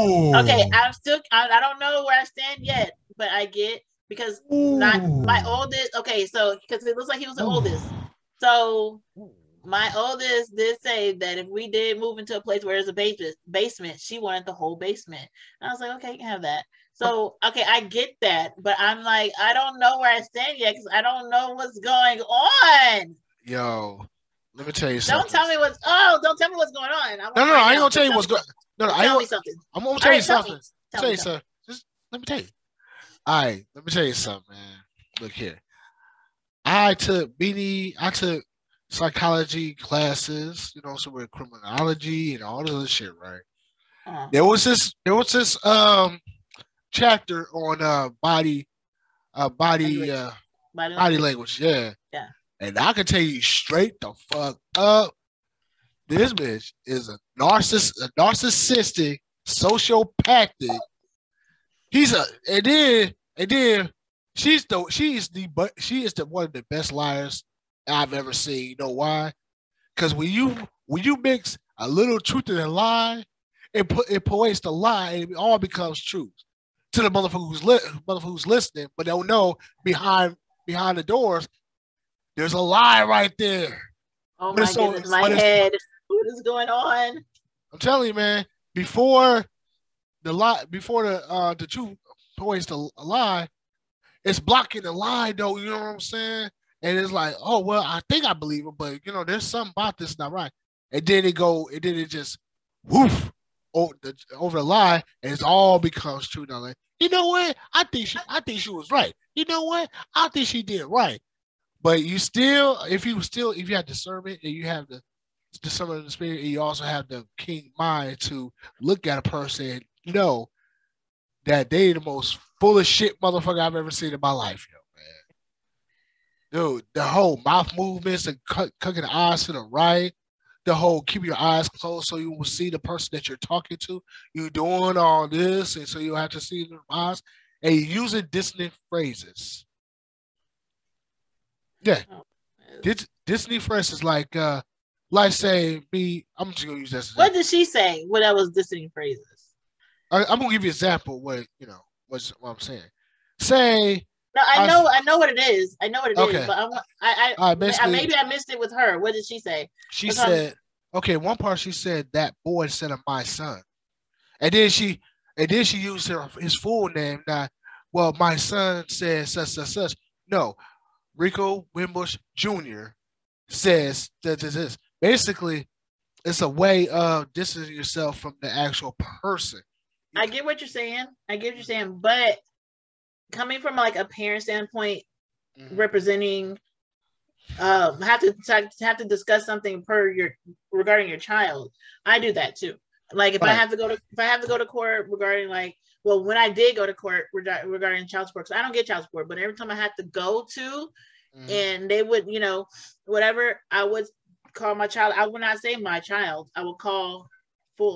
Okay, I don't know where I stand yet, but I get because not my oldest. Okay, so because it looks like he was the oldest, so my oldest did say that if we did move into a place where there's a basement, she wanted the whole basement. And I was like, okay, you can have that. So okay, I get that, but I'm like, I don't know where I stand yet because I don't know what's going on. Yo, let me tell you Don't something. tell me what's going on. No, I ain't gonna tell you what's going. No, I ain't tell gonna. me something. I'm gonna tell you Tell something. me. Tell you something. Just let me tell you. All right, let me tell you something, man. Look here. I took psychology classes, you know, some with criminology and all this other shit, right? There was this chapter on body language, yeah. Yeah. And I can tell you straight the fuck up, this bitch is a narcissistic, sociopathic. And then she is the one of the best liars I've ever seen. You know why? Because when you mix a little truth in a lie, it points the lie and it all becomes truth to the motherfucker who's listening, but they'll know behind the doors there's a lie right there. Oh my goodness, my head. What is going on? I'm telling you, man. Before the truth points to a lie, it's blocking the lie, though. You know what I'm saying? And it's like, oh well, I think I believe it, but you know, there's something about this not right. And then it just woof over the lie, and it all becomes true. Now, like, you know what? I think she was right. You know what? I think she did right. But you still, if you have discernment and you have the discernment of the spirit, and you also have the king mind to look at a person and know that they the most full of shit motherfucker I've ever seen in my life, yo, man. Dude, the whole mouth movements and cooking the eyes to the right, the whole keep your eyes closed so you will see the person that you're talking to. You doing all this, and so you have to see their eyes, and using dissonant phrases. Yeah, Disney phrases like say me. I'm just gonna use this. What did she say? What that was dissonant phrases? I'm gonna give you an example. What I'm saying. Say. No, I know what it is. I know what it is. But maybe I missed it with her. What did she say? She said, okay, one part she said that boy instead of my son, and then she used his full name. Now, well, my son says such. No, Rico Wimbush Jr. says this. Basically, it's a way of distancing yourself from the actual person. I get what you're saying. But coming from like a parent standpoint, representing, have to discuss something regarding your child. I do that too. Like if I have to go to court regarding when I did go to court regarding child support, because I don't get child support, but every time I had to go to, and they would, whatever, I would call my child. I would not say my child. I would call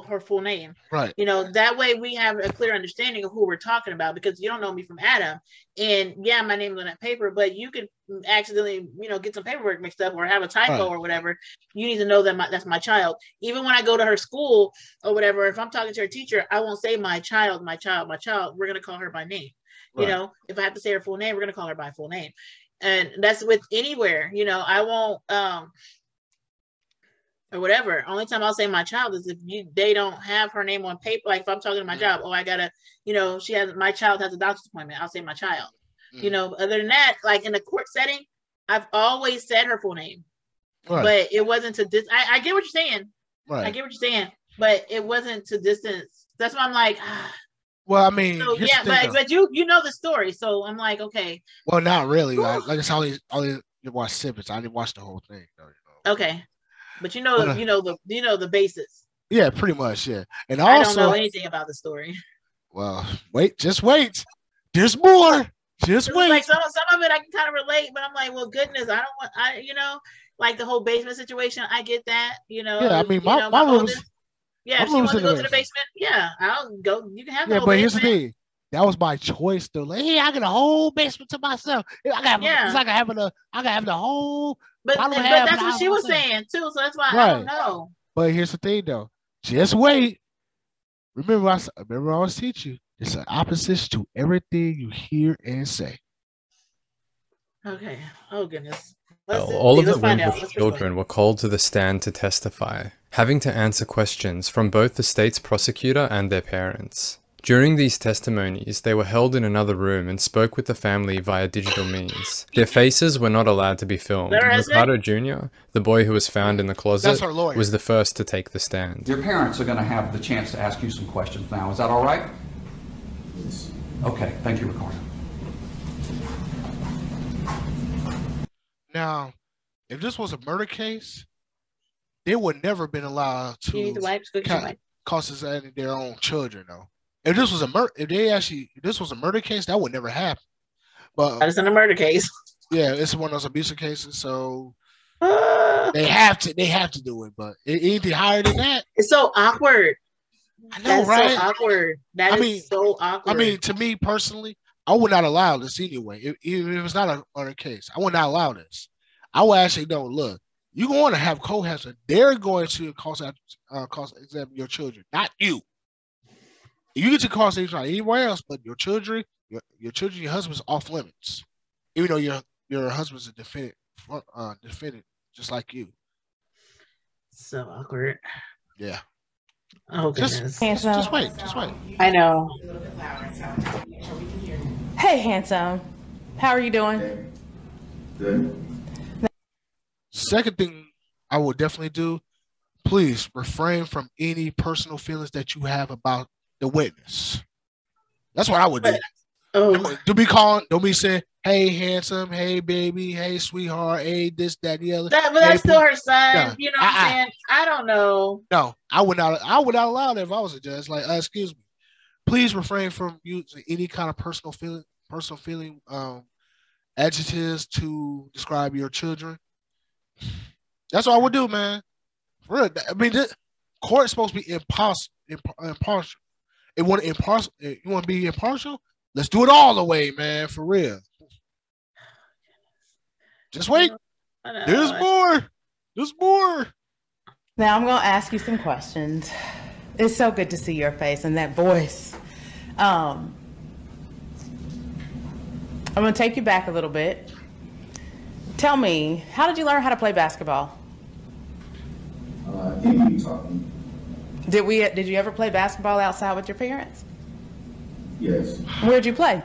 her full name. Right. That way we have a clear understanding of who we're talking about, because you don't know me from Adam. And yeah, my name is on that paper, but you could accidentally, get some paperwork mixed up or have a typo or whatever. You need to know that that's my child. Even when I go to her school or whatever, if I'm talking to her teacher, I won't say my child. We're going to call her by name. Right. If I have to say her full name, we're going to call her by full name. And that's with anywhere, I won't, or whatever. Only time I'll say my child is if they don't have her name on paper. Like if I'm talking to my job, I gotta, my child has a doctor's appointment. I'll say my child. Other than that, like in a court setting, I've always said her full name, but it wasn't to I get what you're saying. Right. I get what you're saying, but it wasn't to distance. That's why I'm like, well, I mean, so, yeah, but you know the story, so I'm like, okay. Well, not really. Like I only watch snippets. I didn't watch the whole thing, though. Okay. But you know the basis. Yeah, pretty much. Yeah, and also, I don't know anything about the story. Well, just wait. There's more. Just wait. Like some of it I can kind of relate, but I'm like, well, goodness, like the whole basement situation. I get that. Yeah, I mean, my room. Yeah, if she wants to go to the basement, yeah, I'll go. You can have the whole but basement. Here's the thing. That was my choice, though. Like, hey, I got a whole basement to myself. It's like I got the whole. But that's what she was saying too. So that's why I don't know. But here's the thing, though. Just wait. Remember I always teach you. It's an opposite to everything you hear and say. Okay. Oh goodness. Well, Let's all see. of the Let's find out. Wimbush Let's find out. children were called to the stand to testify, having to answer questions from both the state's prosecutor and their parents. During these testimonies, they were held in another room and spoke with the family via digital means. Their faces were not allowed to be filmed, Is that her and husband? Ricardo Jr., the boy who was found in the That's closet, her lawyer. was the first to take the stand. Your parents are going to have the chance to ask you some questions now. Is that all right? Yes. Okay. Thank you, Ricardo. Now, if this was a murder case, they would never been allowed You need the to wipes. Go get your wipes. cross-examine their own children, though. If this was a murder case, that would never happen. But It's not a murder case. yeah, it's one of those abusive cases, so Ah, they have to do it. But anything higher than that, it's so awkward. I know, That's right? so awkward. That is so awkward. I mean, to me personally, I would not allow this anyway. If it's not a murder case, I would not allow this. I would actually don't look. You're going to have co-hazard. They're going to cross-examine your children, not you. You get to cross-examine anywhere else, but your children, your husband's off limits. Even though your husband's a defendant, just like you. so awkward. Yeah. Oh goodness. Just wait. I know. Hey, handsome. How are you doing? Good. Second thing I will definitely do, please refrain from any personal feelings that you have about the witness. That's what I would do. Oh, Don't be saying, hey, handsome, hey, baby, hey, sweetheart, hey, this, that, the other. but that's still her son. No. You know what I'm saying? I don't know. No, I would not allow that if I was a judge. Like, excuse me. Please refrain from using any kind of personal feeling adjectives to describe your children. That's what I would do, man. For real. I mean, court is supposed to be impartial. You want to be impartial? Let's do it all the way, man. For real. Just wait. There's more. There's more. Now I'm going to ask you some questions. It's so good to see your face and that voice. I'm going to take you back a little bit. Tell me, how did you learn how to play basketball? In Utah. Did you ever play basketball outside with your parents? Yes. Where'd you play?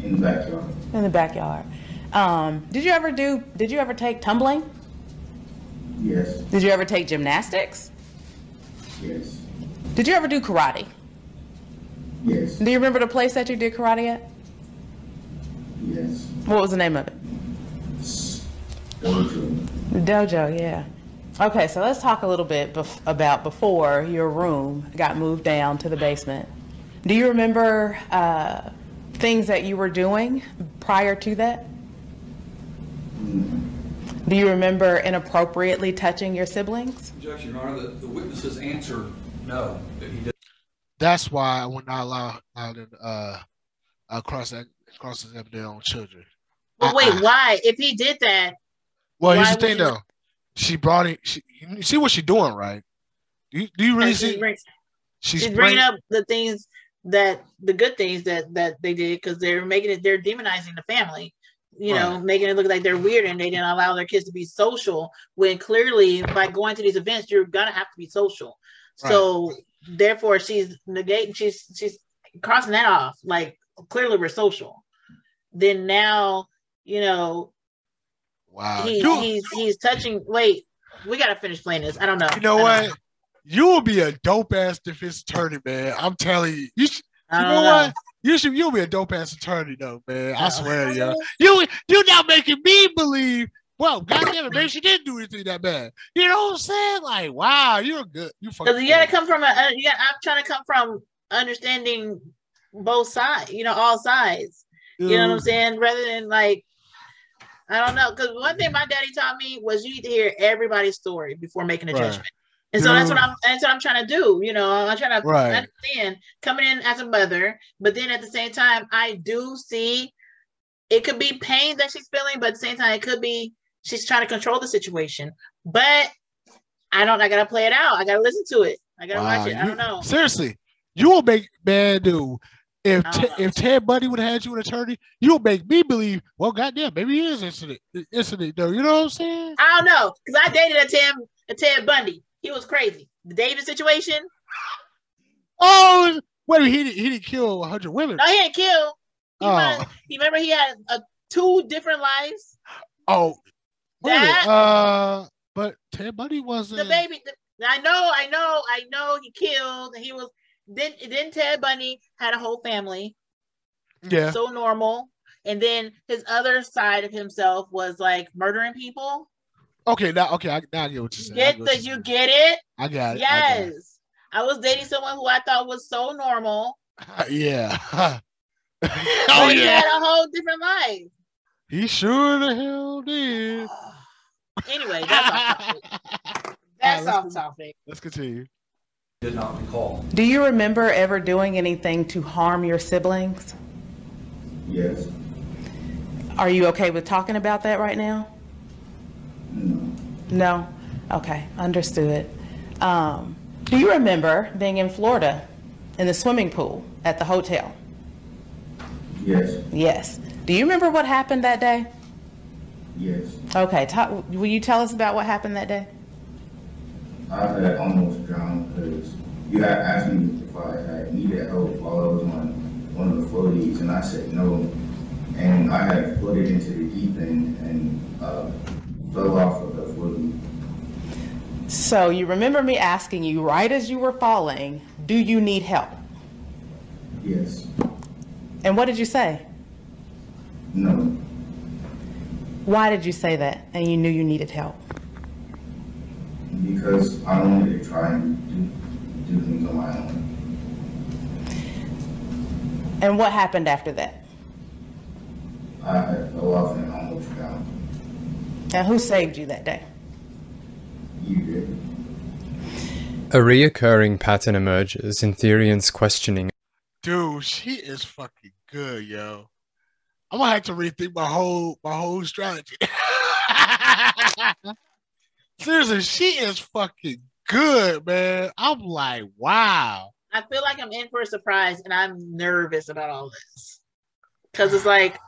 In the backyard. In the backyard. Did you ever take tumbling? Yes. Did you ever take gymnastics? Yes. Did you ever do karate? Yes. Do you remember the place that you did karate at? Yes. What was the name of it? Dojo. The dojo, yeah. Okay, so let's talk a little bit about before your room got moved down to the basement. Do you remember things that you were doing prior to that? Do you remember inappropriately touching your siblings? Objection, Your Honor. The witnesses answered no, that he did. That's why I would not allow them cross-examine their own children. But wait, why? If he did that, well, here's why the thing, would you- though. She brought it. You see what she's doing, right? Do you really see? she's bringing up the things the good things that they did because they're demonizing the family. You know, making it look like they're weird and they didn't allow their kids to be social when clearly by going to these events, you're going to have to be social. Right. So therefore she's negating, she's crossing that off. Like clearly we're social. Then now, you know, wow, he's touching. Wait, we got to finish playing this. I don't know. You know what? You will be a dope ass defense attorney, man. I'm telling you. You know what? You'll be a dope ass attorney, though, man. I swear, yo. You're not making me believe. Well, goddamn it, maybe she didn't do anything that bad. You know what I'm saying? Like, wow, you're good. You fucking. Because you gotta come from I'm trying to come from understanding both sides. You know, all sides. You know what I'm saying? Rather than like, I don't know. Because one thing my daddy taught me was you need to hear everybody's story before making a judgment. And so that's what I'm trying to do. You know, I'm trying to understand coming in as a mother, but then at the same time, I do see it could be pain that she's feeling, but at the same time, it could be she's trying to control the situation. But I gotta play it out. I gotta listen to it. I gotta watch it. I don't know. Seriously, you will make man, dude. If I don't know. if Ted Bundy would have had you an attorney, you will make me believe. Well, goddamn, maybe he is incident though. You know what I'm saying? I don't know because I dated a Ted Bundy. He was crazy. The David situation. Oh, wait, he didn't kill 100 women. No, he didn't kill. Oh. He remember he had 2 different lives. Oh, That but Ted Bundy wasn't. the baby. I know. He killed. He was. Then Ted Bundy had a whole family. Yeah. So normal. And then his other side of himself was like murdering people. Okay, now I get what you're saying. You get it? I got it. Yes. I was dating someone who I thought was so normal. Yeah. Oh he had a whole different life. He sure the hell did. Anyway, that's off topic. That's off topic. Let's continue. Did not recall. Do you remember ever doing anything to harm your siblings? Yes. Are you okay with talking about that right now? No. No? Okay, understood. Do you remember being in Florida in the swimming pool at the hotel? Yes. Yes. Do you remember what happened that day? Yes. Okay, will you tell us about what happened that day? I had almost drowned because you had asked me if I had needed help while I was on one of the floaties, and I said no. And I had floated into the deep end and fell off of the floaty. So you remember me asking you right as you were falling, do you need help? Yes. And what did you say? No. Why did you say that and you knew you needed help? Because I wanted to try and do things on my own. And what happened after that? I fell off and almost drowned. And who saved you that day? You did. A reoccurring pattern emerges in Therian's questioning. Dude, she is fucking good, yo. I'm gonna have to rethink my whole strategy. Seriously, she is fucking good, man. I'm like, wow. I feel like I'm in for a surprise and I'm nervous about all this. Because it's like,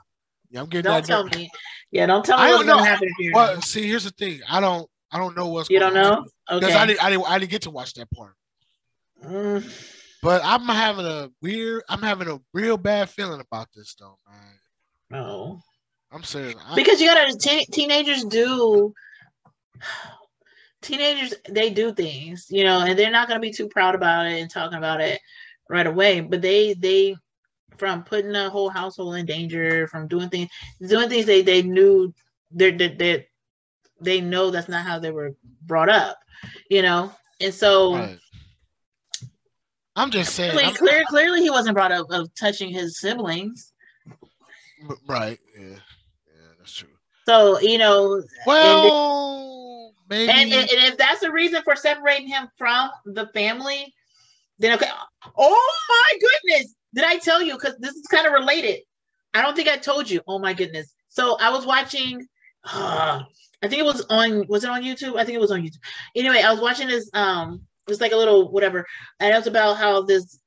Yeah, I'm getting don't tell me. Yeah, don't tell me what's going to happen here. Well, see, here's the thing. I don't know what's you going don't on. know? Okay. Because I didn't get to watch that part. But I'm having a real bad feeling about this though, man. No. I'm serious. Because you gotta teenagers, they do things, you know, and they're not gonna be too proud about it and talking about it right away. But they from putting a whole household in danger, from doing things they knew they know that's not how they were brought up, you know. And so right. I'm just saying. Clearly he wasn't brought up of touching his siblings. Right. Yeah, that's true. So, you know, well, maybe. And if that's the reason for separating him from the family, then okay. Oh my goodness! Did I tell you? Because this is kind of related. I don't think I told you. Oh my goodness! So I was watching. I think it was on. Was it on YouTube? I think it was on YouTube. Anyway, I was watching this. It's like a little whatever, and it was about how this.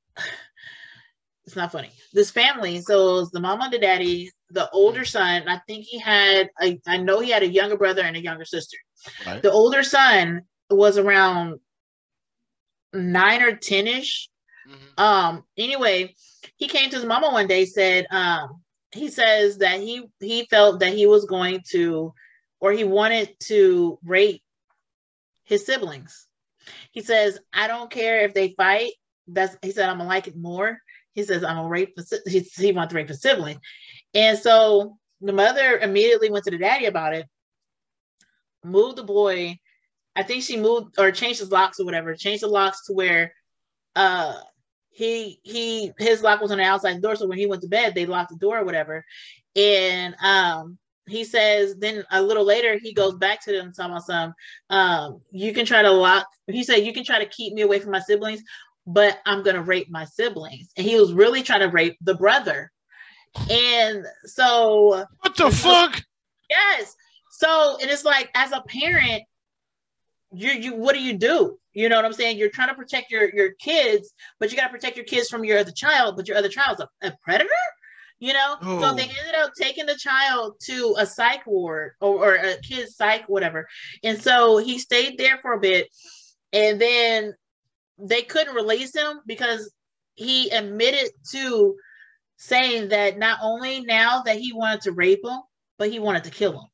It's not funny. This family, so it was the mom and the daddy, the older son. I think I know he had a younger brother and a younger sister. Right. The older son was around 9 or 10-ish. Mm-hmm. Anyway, he came to his mama one day, said, he says that he felt that he was going to, or he wanted to rape his siblings. He says, I don't care if they fight. He said, I'm gonna like it more. He says, I'm gonna rape he wants to rape his sibling. And so the mother immediately went to the daddy about it, moved the boy. I think she moved or changed his locks or whatever, changed the locks to where his lock was on the outside door. So when he went to bed, they locked the door or whatever. And he says, then a little later, he goes back to them talking about you can try to lock, he said, you can try to keep me away from my siblings, but I'm going to rape my siblings. And he was really trying to rape the brother. And so. What the fuck? Yes. So, and it's like, as a parent, you what do? You know what I'm saying? You're trying to protect your kids, but you got to protect your kids from your other child, but your other child's a predator? You know? Oh. So they ended up taking the child to a psych ward or a kid's psych, whatever. And so he stayed there for a bit, and then they couldn't release him because he admitted to saying that not only now that he wanted to rape him, but he wanted to kill him.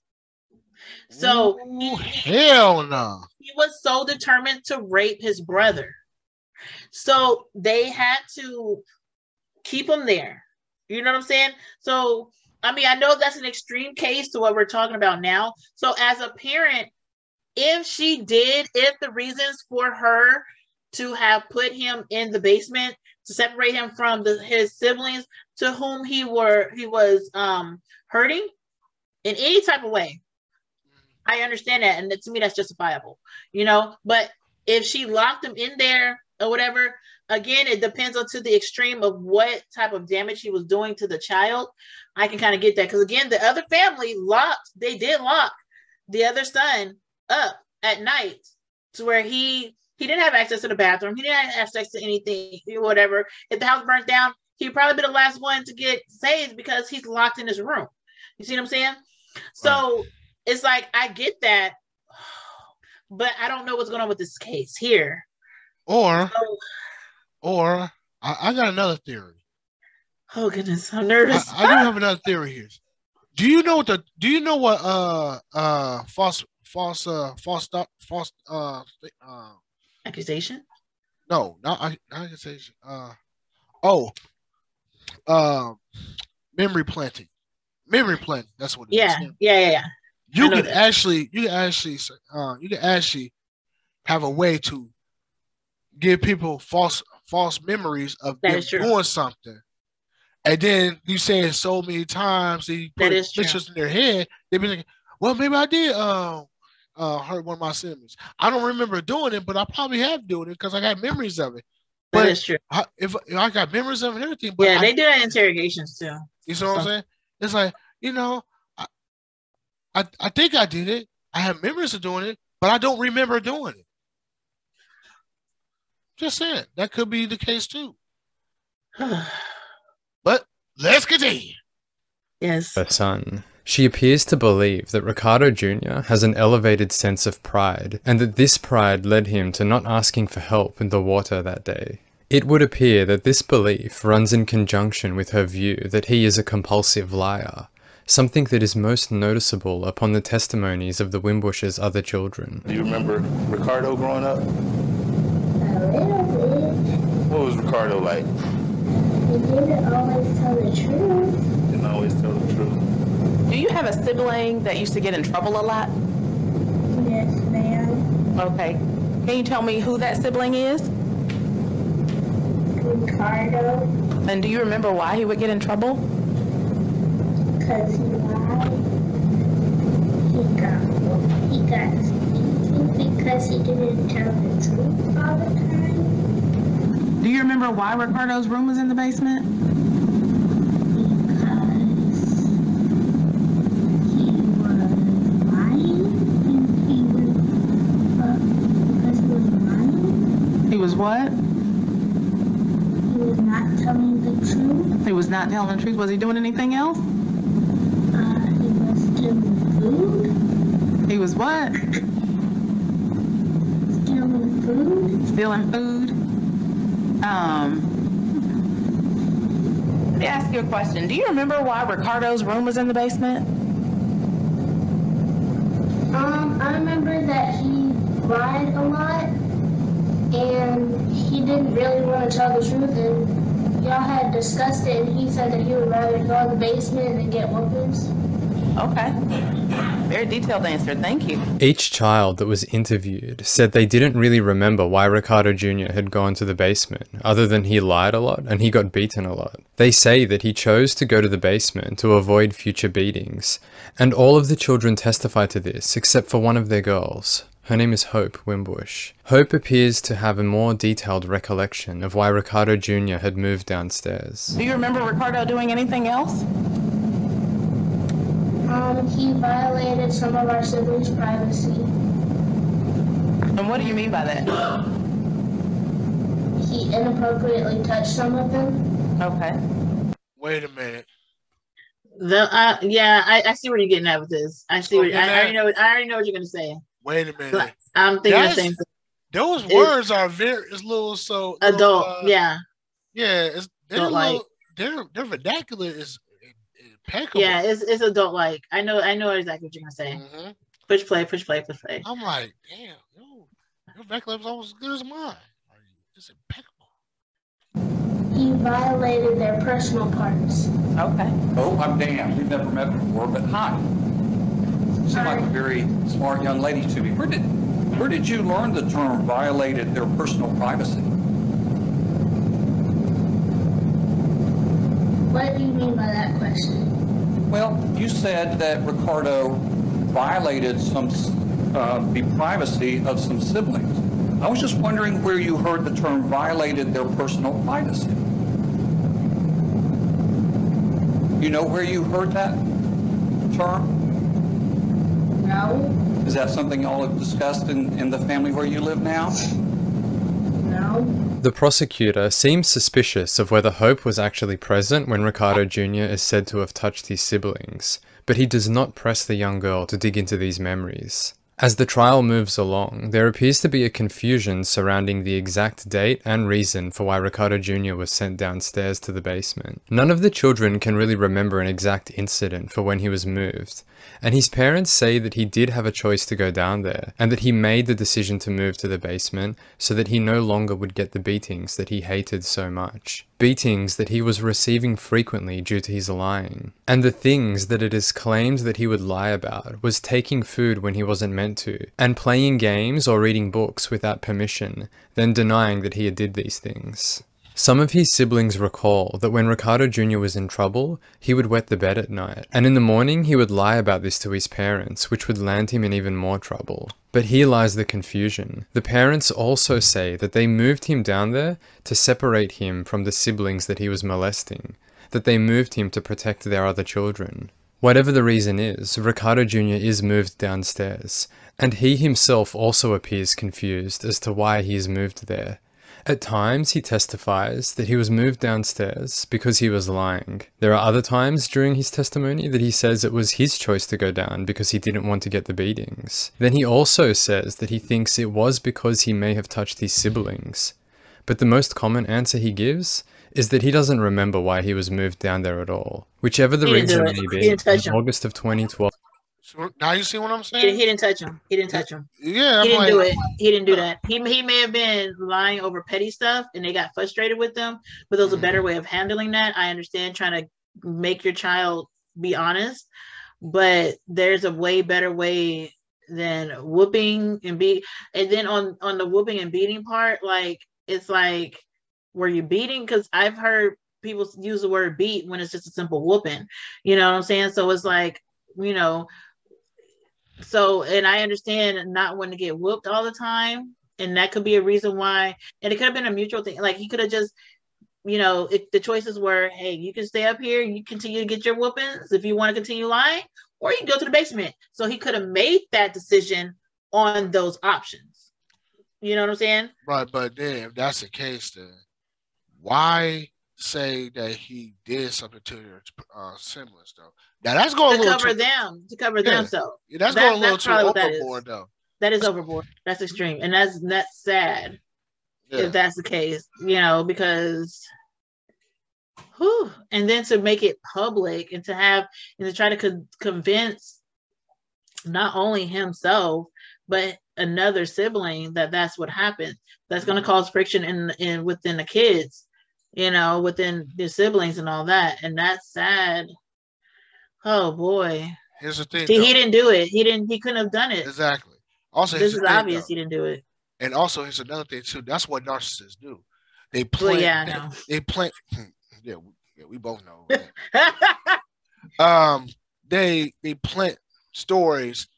So hell no. He was so determined to rape his brother. So they had to keep him there. You know what I'm saying? So, I mean, I know that's an extreme case to what we're talking about now. So as a parent, if the reasons for her to have put him in the basement to separate him from his siblings to whom he was hurting in any type of way, I understand that, and to me that's justifiable, you know. But if she locked him in there or whatever, again, it depends on to the extreme of what type of damage he was doing to the child. I can kind of get that, because again, the other family did lock the other son up at night to where he didn't have access to the bathroom, he didn't have access to anything, whatever. If the house burnt down, he'd probably be the last one to get saved because he's locked in his room. You see what I'm saying? So. Right. It's like, I get that, but I don't know what's going on with this case here. Or I got another theory. Oh goodness, I'm nervous. I do have another theory here. Do you know what false accusation? No, not accusation. Memory planting. Memory planting. That's what it is. Yeah. You can actually have a way to give people false results of them doing something, and then you say it so many times that you put pictures in their head, they be like, "Well, maybe I did hurt one of my siblings. I don't remember doing it, but I probably have doing it because I got memories of it." That is true. If I got memories of it and everything, but they do that in interrogations too. You know what I'm saying? It's like, you know, I think I did it. I have memories of doing it, but I don't remember doing it. Just saying, that could be the case too. But let's continue. Yes. Her son. She appears to believe that Ricardo Jr. has an elevated sense of pride, and that this pride led him to not asking for help in the water that day. It would appear that this belief runs in conjunction with her view that he is a compulsive liar, something that is most noticeable upon the testimonies of the Wimbush's other children. Do you remember Ricardo growing up? A little bit. What was Ricardo like? He didn't always tell the truth. Didn't always tell the truth. Do you have a sibling that used to get in trouble a lot? Yes, ma'am. Okay. Can you tell me who that sibling is? Ricardo. And do you remember why he would get in trouble? Because he lied. He got stinky because he didn't tell the truth all the time. Do you remember why Ricardo's room was in the basement? Because he was lying. Because he was lying. He was what? He was not telling the truth. He was not telling the truth. Was he doing anything else? He was stealing food. He was what? Stealing food. Stealing food. Let me ask you a question. Do you remember why Ricardo's room was in the basement? I remember that he lied a lot, and he didn't really want to tell the truth, and y'all had discussed it, and he said that he would rather go in the basement than get whoopings. Okay. Very detailed answer. Thank you. Each child that was interviewed said they didn't really remember why Ricardo Jr. had gone to the basement, other than he lied a lot and he got beaten a lot. They say that he chose to go to the basement to avoid future beatings, and all of the children testify to this except for one of their girls. Her name is Hope Wimbush. Hope appears to have a more detailed recollection of why Ricardo Jr. had moved downstairs. Do you remember Ricardo doing anything else? He violated some of our siblings' privacy. And what do you mean by that? he inappropriately touched some of them. Okay. Wait a minute. I see where you're getting at with this. I see. I already know. I already know what you're gonna say. Wait a minute. I'm thinking the same thing. Those words are very. It's little so adult. Yeah. Yeah. They're like their vernacular is impeccable. Yeah, it's adult like. I know exactly what you're gonna say. Mm-hmm. Push play. I'm like, damn, your vernacular is almost as good as mine. It's impeccable. He violated their personal parts. Okay. Oh, I'm Dan. We've never met before, but hi. You seem like a very smart young lady to me. Where did you learn the term violated their personal privacy? What do you mean by that question? Well, you said that Ricardo violated the privacy of some siblings. I was just wondering where you heard the term violated their personal privacy. You know where you heard that term? No. Is that something y'all have discussed in the family where you live now? No. The prosecutor seems suspicious of whether Hope was actually present when Ricardo Jr. is said to have touched his siblings, but he does not press the young girl to dig into these memories. As the trial moves along, there appears to be a confusion surrounding the exact date and reason for why Ricardo Jr. was sent downstairs to the basement. None of the children can really remember an exact incident for when he was moved, and his parents say that he did have a choice to go down there, and that he made the decision to move to the basement so that he no longer would get the beatings that he hated so much. Beatings that he was receiving frequently due to his lying. And the things that it is claimed that he would lie about was taking food when he wasn't meant to, and playing games or reading books without permission, then denying that he did these things. Some of his siblings recall that when Ricardo Jr. was in trouble, he would wet the bed at night, and in the morning he would lie about this to his parents, which would land him in even more trouble. But here lies the confusion. The parents also say that they moved him down there to separate him from the siblings that he was molesting, that they moved him to protect their other children. Whatever the reason is, Ricardo Jr. is moved downstairs, and he himself also appears confused as to why he is moved there. At times, he testifies that he was moved downstairs because he was lying. There are other times during his testimony that he says it was his choice to go down because he didn't want to get the beatings. Then he also says that he thinks it was because he may have touched his siblings. But the most common answer he gives is that he doesn't remember why he was moved down there at all. Whichever the reason may be, in August of 2012, now you see what I'm saying? He didn't touch him. Yeah, he didn't do it. He didn't do that. He may have been lying over petty stuff, and they got frustrated with them. But there was a better way of handling that. I understand trying to make your child be honest, but there's a way better way than whooping and beat. And then on the whooping and beating part, like it's like, were you beating? Because I've heard people use the word beat when it's just a simple whooping. You know what I'm saying? So it's like, you know. So, and I understand not wanting to get whooped all the time. And that could be a reason why, and it could have been a mutual thing. Like he could have just, you know, if the choices were, hey, you can stay up here, you continue to get your whoopings if you want to continue lying, or you can go to the basement. So he could have made that decision on those options. You know what I'm saying? Right, but then if that's the case, then why say that he did something to your siblings though? Now that's going to cover them. So yeah, that's going a little too overboard though. That is overboard. That's extreme, and that's sad if that's the case. You know, because, and then to make it public and to try to convince not only himself but another sibling that that's what happened. That's going to cause friction in within the kids. You know, within the siblings and all that, and that's sad. Oh boy. Here's the thing. He didn't do it. He couldn't have done it. Exactly. Also, this is obvious he didn't do it. And also, here's another thing too. That's what narcissists do. They plant. Well, yeah, I know. They plant. Yeah, we both know. They plant stories.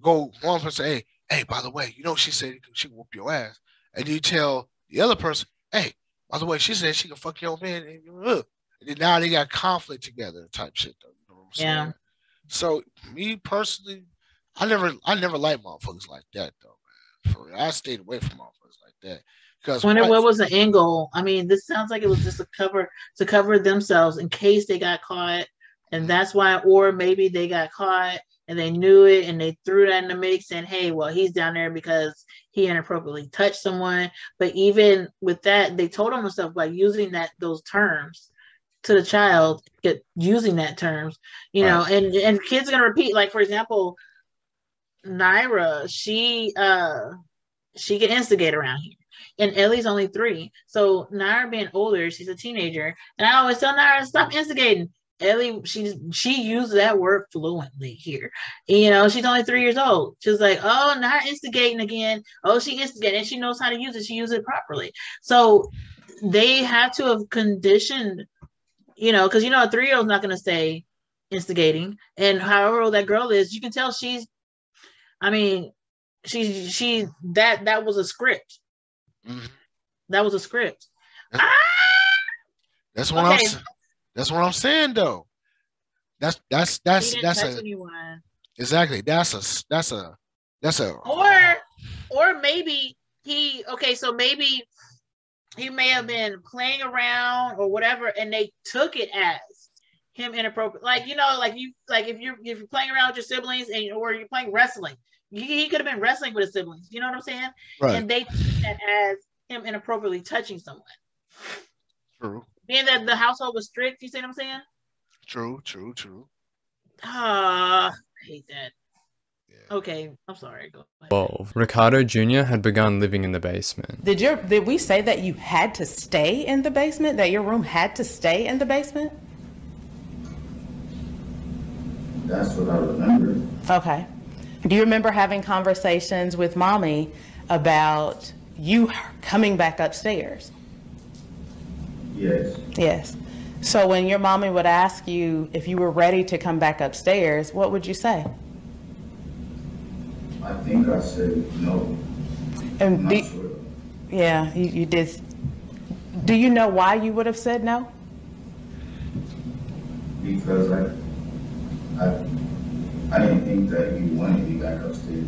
Go one person, hey, by the way, you know she said she can whoop your ass, and you tell the other person, hey, by the way, she said she can fuck your man, and then now they got conflict together, type shit though. You know what I'm saying? Yeah. So me personally, I never liked motherfuckers like that though, man. I stayed away from motherfuckers like that Because what was the end goal? I mean, this sounds like it was just to cover themselves in case they got caught, and that's why, or maybe they got caught and they knew it and they threw that in the mix, saying, "Hey, well, he's down there because he inappropriately touched someone." But even with that, they told on themselves by using those terms to the child, using that terms, you know, and kids are gonna repeat. Like, for example, Naira, she can instigate around here. And Ellie's only 3. So Naira being older, she's a teenager. And I always tell Naira, stop instigating. Ellie, she used that word fluently here. You know, she's only 3 years old. She's like, oh, not instigating again. Oh, she instigated, and she knows how to use it. She used it properly. So they have to have conditioned, you know, because, you know, a 3-year-old's not going to say instigating. And however old that girl is, you can tell that was a script. Mm-hmm. That was a script. That's what I'm saying, though. That's anyone. Exactly. That's a or maybe maybe he may have been playing around or whatever, and they took it as him inappropriate. Like, you know, if you're playing around with your siblings or you're playing wrestling, he could have been wrestling with his siblings. You know what I'm saying? Right. And they took that as him inappropriately touching someone. True. Being that the household was strict, you see what I'm saying? True. I hate that. Yeah. Okay, I'm sorry. Go ahead. 12. Ricardo Jr. had begun living in the basement. Did we say that you had to stay in the basement? That your room had to stay in the basement? That's what I remember. Okay. Do you remember having conversations with Mommy about you coming back upstairs? Yes. Yes. So when your mommy would ask you if you were ready to come back upstairs, what would you say? I think I said no. And I'm not sure. Yeah, you did. Do you know why you would have said no? Because I didn't think that you wanted me back upstairs.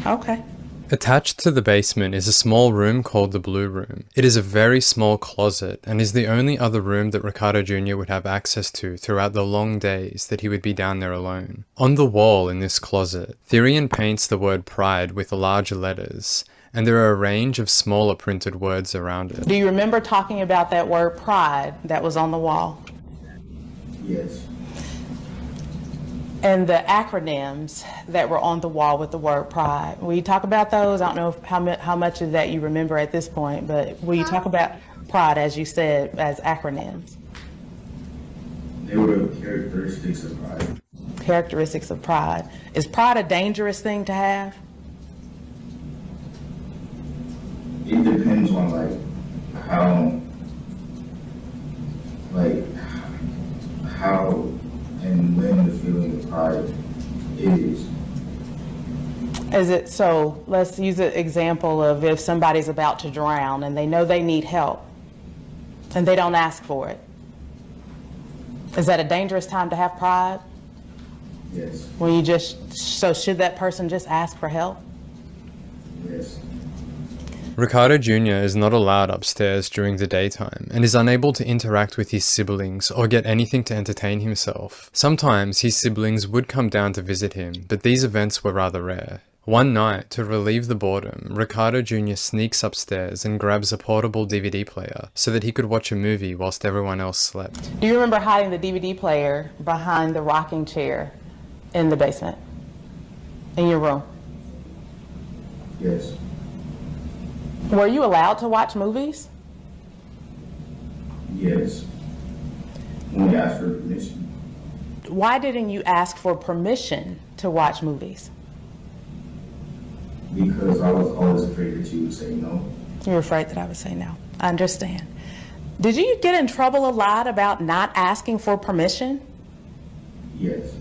Okay. Attached to the basement is a small room called the Blue Room. It is a very small closet and is the only other room that Ricardo Jr. would have access to throughout the long days that he would be down there alone. On the wall in this closet, Therian paints the word pride with large letters, and there are a range of smaller printed words around it. Do you remember talking about that word pride that was on the wall? Yes. And the acronyms that were on the wall with the word pride. Will you talk about those? I don't know how much of that you remember at this point, but will you talk about pride, as you said, as acronyms? They were characteristics of pride. Characteristics of pride. Is pride a dangerous thing to have? It depends on how and when the feeling of pride is. Is it, so let's use an example of if somebody's about to drown and they know they need help and they don't ask for it. Is that a dangerous time to have pride? Yes. When so should that person just ask for help? Yes. Ricardo Jr. is not allowed upstairs during the daytime and is unable to interact with his siblings or get anything to entertain himself. Sometimes his siblings would come down to visit him, but these events were rather rare. One night, to relieve the boredom, Ricardo Jr. sneaks upstairs and grabs a portable DVD player so that he could watch a movie whilst everyone else slept. Do you remember hiding the DVD player behind the rocking chair in the basement, in your room? Yes. Were you allowed to watch movies? Yes. When we asked for permission. Why didn't you ask for permission to watch movies? Because I was always afraid that you would say no. You were afraid that I would say no. I understand. Did you get in trouble a lot about not asking for permission? Yes.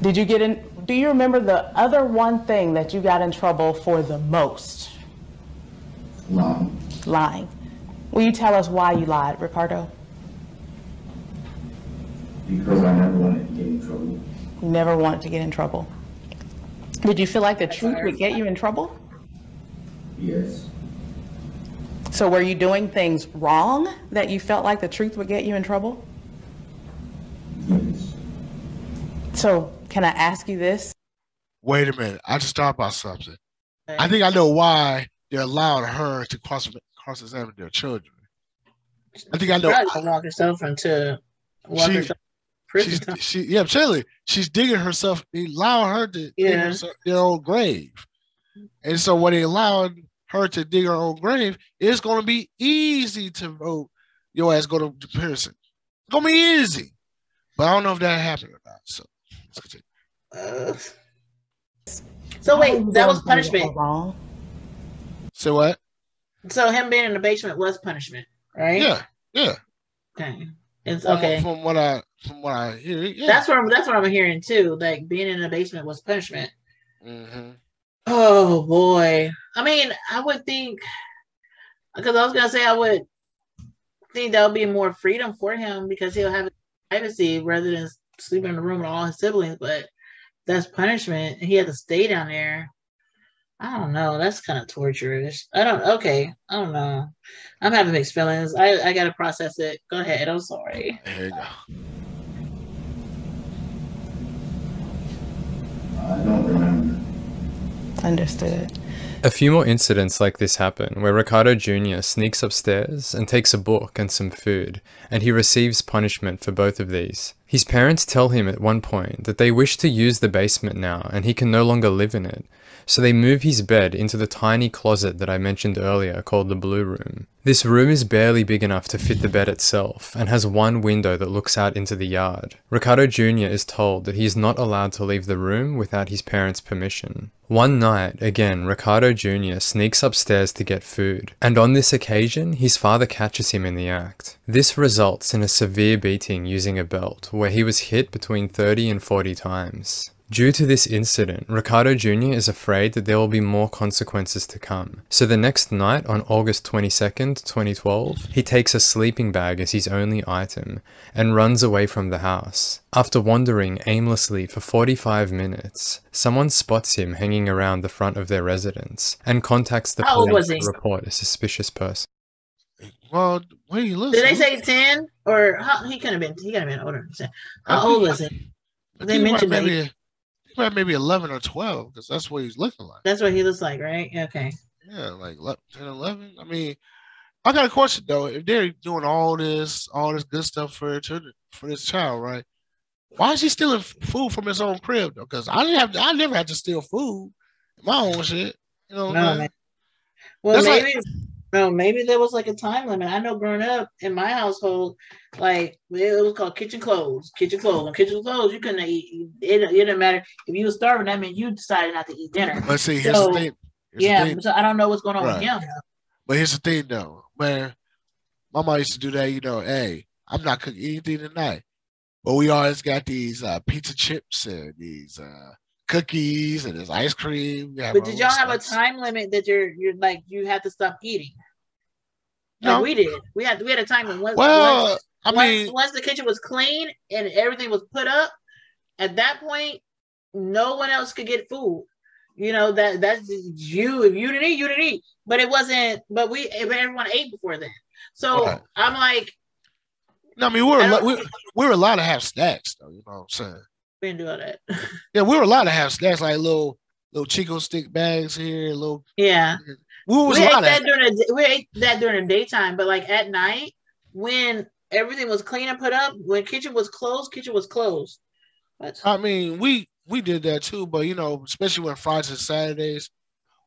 Do you remember the other one thing that you got in trouble for the most? Lying. Will you tell us why you lied, Ricardo? Because I never wanted to get in trouble. You never wanted to get in trouble. Did you feel like the truth would get you in trouble? Yes. So were you doing things wrong that you felt like the truth would get you in trouble? Yes. So can I ask you this? Wait a minute. I just thought about something. I think I know why they're allowing her to cross-examine their children. I think I know. Walk herself into prison. I'm telling you, she's digging herself. They allow her to dig herself, their own grave. And so when they allow her to dig her own grave, it's going to be easy to vote your ass go to prison. It's going to be easy. But I don't know if that happened or not. So let's continue. So wait, that was punishment. So what? So him being in the basement was punishment, right? Yeah. Okay. It's okay. From what I hear, yeah. That's what I'm hearing too. Like being in the basement was punishment. Mm-hmm. Oh boy. I mean, I would think, because I was gonna say I would think that would be more freedom for him because he'll have privacy rather than sleeping in the room with all his siblings. But that's punishment. He had to stay down there. I don't know. That's kind of torturous. I don't know. I'm having mixed feelings. I gotta process it. Go ahead. I'm sorry. There you go. I don't remember. Understood. A few more incidents like this happen, where Ricardo Jr. sneaks upstairs and takes a book and some food, and he receives punishment for both of these. His parents tell him at one point that they wish to use the basement now and he can no longer live in it, so they move his bed into the tiny closet that I mentioned earlier called the Blue Room. This room is barely big enough to fit the bed itself and has one window that looks out into the yard. Ricardo Jr. is told that he is not allowed to leave the room without his parents' permission. One night, again, Ricardo Jr. sneaks upstairs to get food, and on this occasion, his father catches him in the act. This results in a severe beating using a belt, where he was hit between 30 and 40 times. Due to this incident, Ricardo Jr. is afraid that there will be more consequences to come. So the next night, on August 22nd, 2012, he takes a sleeping bag as his only item and runs away from the house. After wandering aimlessly for 45 minutes, someone spots him hanging around the front of their residence and contacts the police to report a suspicious person. Well, where you look? Did they say 10 or he couldn't have been older than 10? How old was he? They mentioned maybe 11 or 12 because that's what he's looking like. That's what he looks like, right? Okay. Yeah, like 10, 11. I mean, I got a question though. If they're doing all this good stuff for this child, right? Why is he stealing food from his own crib though? Because I never had to steal food, my own shit. You know, man. Well, maybe there was like a time limit. I know growing up in my household, like it was called kitchen clothes. On kitchen clothes, you couldn't eat. It didn't matter if you were starving. That meant you decided not to eat dinner. But see, here's the thing. So I don't know what's going on with him. But here's the thing, though, man. My mom used to do that. You know, hey, I'm not cooking anything tonight, but we always got these pizza chips and these cookies and this ice cream. But did y'all have a time limit that you're like you had to stop eating? Like no, we did. We had a time limit. Once the kitchen was clean and everything was put up, at that point, no one else could get food. You know that's you. If you didn't eat, you didn't eat. But it wasn't. But everyone ate before then. So right. I'm like. No, I mean we were allowed to have snacks though. You know what I'm saying? We didn't do all that. Yeah, we were allowed to have snacks like little Chico stick bags here, little. Yeah. We ate that during the daytime, but like at night when everything was clean and put up, when kitchen was closed. I mean, we did that too, but you know, especially when Fridays and Saturdays,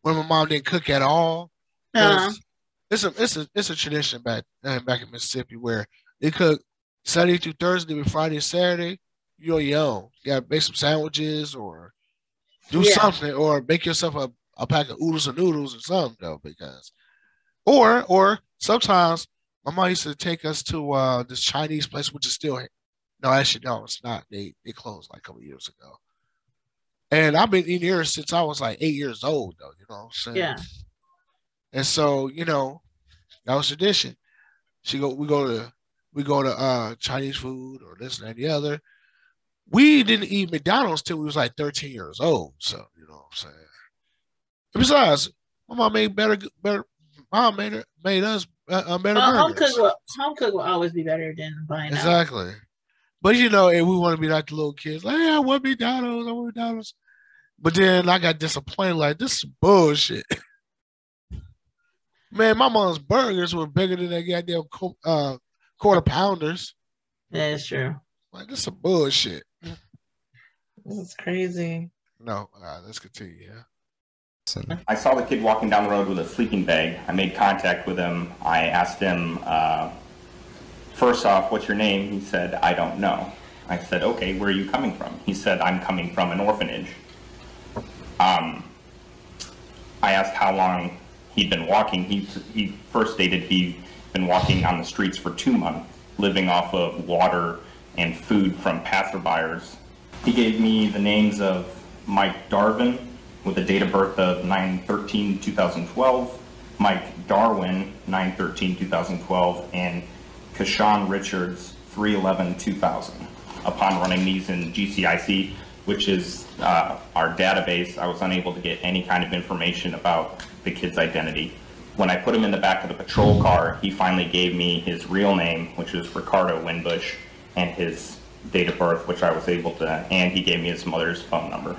when my mom didn't cook at all. It's a tradition back in Mississippi where they cook Sunday through Thursday, and Friday and Saturday. You're young. You gotta make some sandwiches or do something, or make yourself a pack of oodles and noodles or something though, because or sometimes my mom used to take us to this Chinese place, which is still here. No, actually, no, it's not. They closed like a couple of years ago. And I've been eating here since I was like 8 years old, though. You know what I'm saying? Yeah. And so, you know, that was tradition. We go to Chinese food or this and that and the other. We didn't eat McDonald's till we was like 13 years old. So, you know what I'm saying? And besides, my mom made better Mom made us better Home burgers. cook will always be better than buying out. Exactly. But you know, and we want to be like the little kids, like, yeah, I want McDonald's, I want McDonald's. But then I got disappointed, like, this is bullshit. Man, my mom's burgers were bigger than that goddamn quarter pounders. That is true. Like, this is bullshit. This is crazy. No, let's continue. Yeah. I saw the kid walking down the road with a sleeping bag. I made contact with him. I asked him, first off, what's your name? He said, I don't know. I said, okay, where are you coming from? He said, I'm coming from an orphanage. I asked how long he'd been walking. He first stated he'd been walking on the streets for 2 months, living off of water and food from passerbyers. He gave me the names of Mike Darvin with a date of birth of 9/13/2012, Mike Darwin, 9/13/2012, and Kashawn Richards, 3/11/2000. Upon running these in GCIC, which is our database, I was unable to get any kind of information about the kid's identity. When I put him in the back of the patrol car, he finally gave me his real name, which is Ricardo Wimbush, and his date of birth, which I was able to, and he gave me his mother's phone number.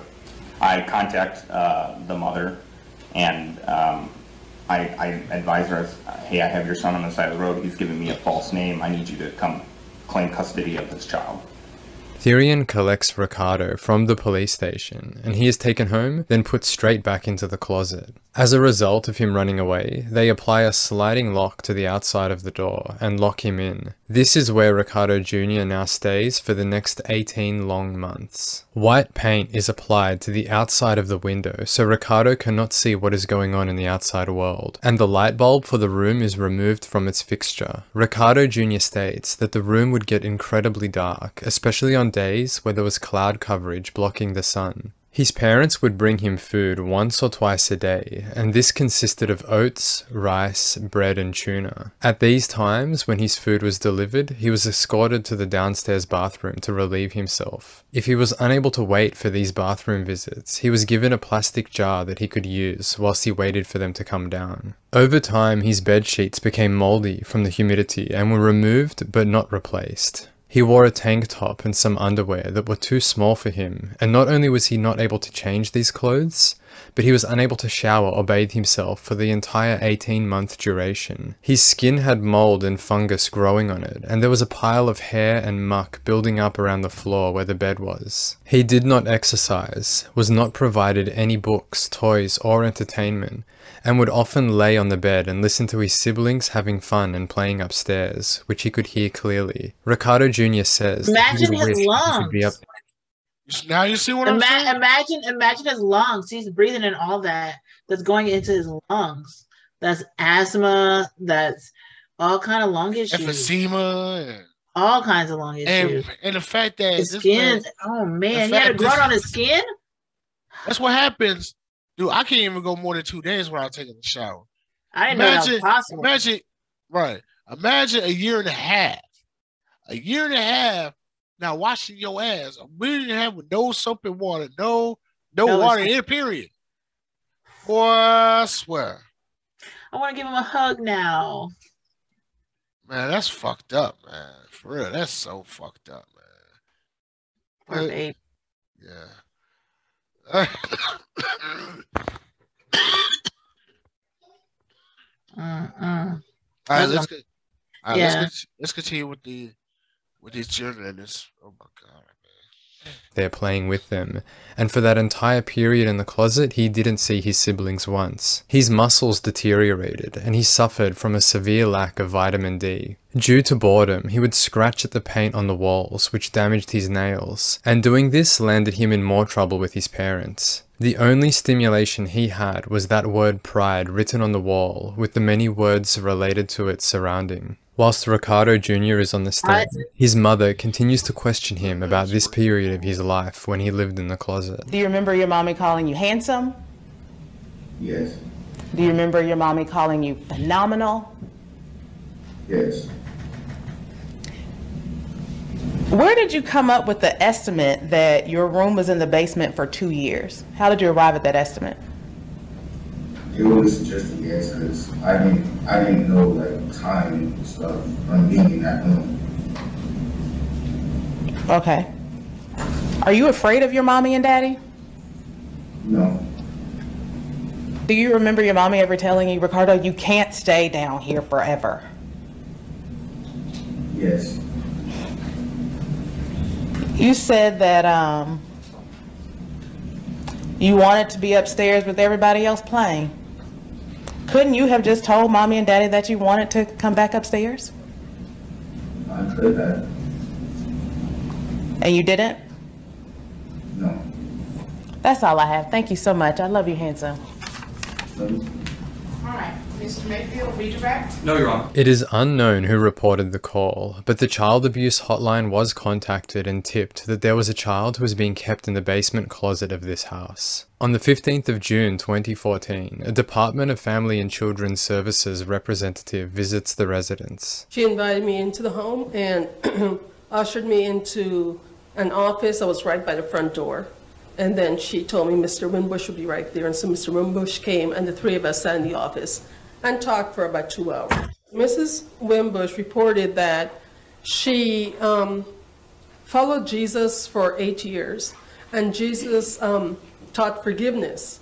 I contact the mother, and I advise her, hey, I have your son on the side of the road. He's giving me a false name. I need you to come claim custody of this child. Therian collects Ricardo from the police station, and he is taken home, then put straight back into the closet. As a result of him running away, they apply a sliding lock to the outside of the door and lock him in. This is where Ricardo Jr. now stays for the next 18 long months. White paint is applied to the outside of the window so Ricardo cannot see what is going on in the outside world, and the light bulb for the room is removed from its fixture. Ricardo Jr. states that the room would get incredibly dark, especially on days where there was cloud coverage blocking the sun. His parents would bring him food once or twice a day, and this consisted of oats, rice, bread, and tuna. At these times, when his food was delivered, he was escorted to the downstairs bathroom to relieve himself. If he was unable to wait for these bathroom visits, he was given a plastic jar that he could use whilst he waited for them to come down. Over time, his bed sheets became moldy from the humidity and were removed but not replaced. He wore a tank top and some underwear that were too small for him, and not only was he not able to change these clothes, but he was unable to shower or bathe himself for the entire 18-month duration. His skin had mold and fungus growing on it, and there was a pile of hair and muck building up around the floor where the bed was. He did not exercise, was not provided any books, toys, or entertainment, and would often lay on the bed and listen to his siblings having fun and playing upstairs, which he could hear clearly. Ricardo Jr. says, imagine his lungs. Now you see what I'm saying? Imagine his lungs. He's breathing in all that's going into his lungs. That's asthma. That's all kind of lung issues. Emphysema. All kinds of lung issues. And the fact that his skin. Oh man, he had a growth on his skin. That's what happens. Dude, I can't even go more than 2 days without taking a shower. I didn't know that was possible. Imagine a year and a half. A year and a half now washing your ass. A year and a half with no soap and water. No water in it, period. Boy, I swear. I want to give him a hug now. Man, that's fucked up, man. For real, that's so fucked up, man. Poor babe. Yeah. All right, let's continue with these children and this. Oh my god, man. They're playing with them, and for that entire period in the closet, he didn't see his siblings once. His muscles deteriorated, and he suffered from a severe lack of vitamin D. Due to boredom, he would scratch at the paint on the walls, which damaged his nails, and doing this landed him in more trouble with his parents. The only stimulation he had was that word pride written on the wall, with the many words related to it surrounding. Whilst Ricardo Jr. is on the stand, his mother continues to question him about this period of his life when he lived in the closet. Do you remember your mommy calling you handsome? Yes. Do you remember your mommy calling you phenomenal? Yes. Where did you come up with the estimate that your room was in the basement for 2 years? How did you arrive at that estimate? It was just a guess because I didn't know like time and stuff from being in that room. Okay. Are you afraid of your mommy and daddy? No. Do you remember your mommy ever telling you, Ricardo, you can't stay down here forever? Yes. You said that you wanted to be upstairs with everybody else playing. Couldn't you have just told mommy and daddy that you wanted to come back upstairs? I could have. And you didn't? No. That's all I have. Thank you so much. I love you, handsome. All right, Mr. Mayfield, redirect. No, Your Honor. It is unknown who reported the call, but the child abuse hotline was contacted and tipped that there was a child who was being kept in the basement closet of this house. On the 15th of June 2014, a Department of Family and Children's Services representative visits the residence. She invited me into the home and ushered me into an office that was right by the front door. And then she told me Mr. Wimbush would be right there. And so Mr. Wimbush came and the three of us sat in the office and talked for about 2 hours. Mrs. Wimbush reported that she followed Jesus for 8 years, and Jesus taught forgiveness.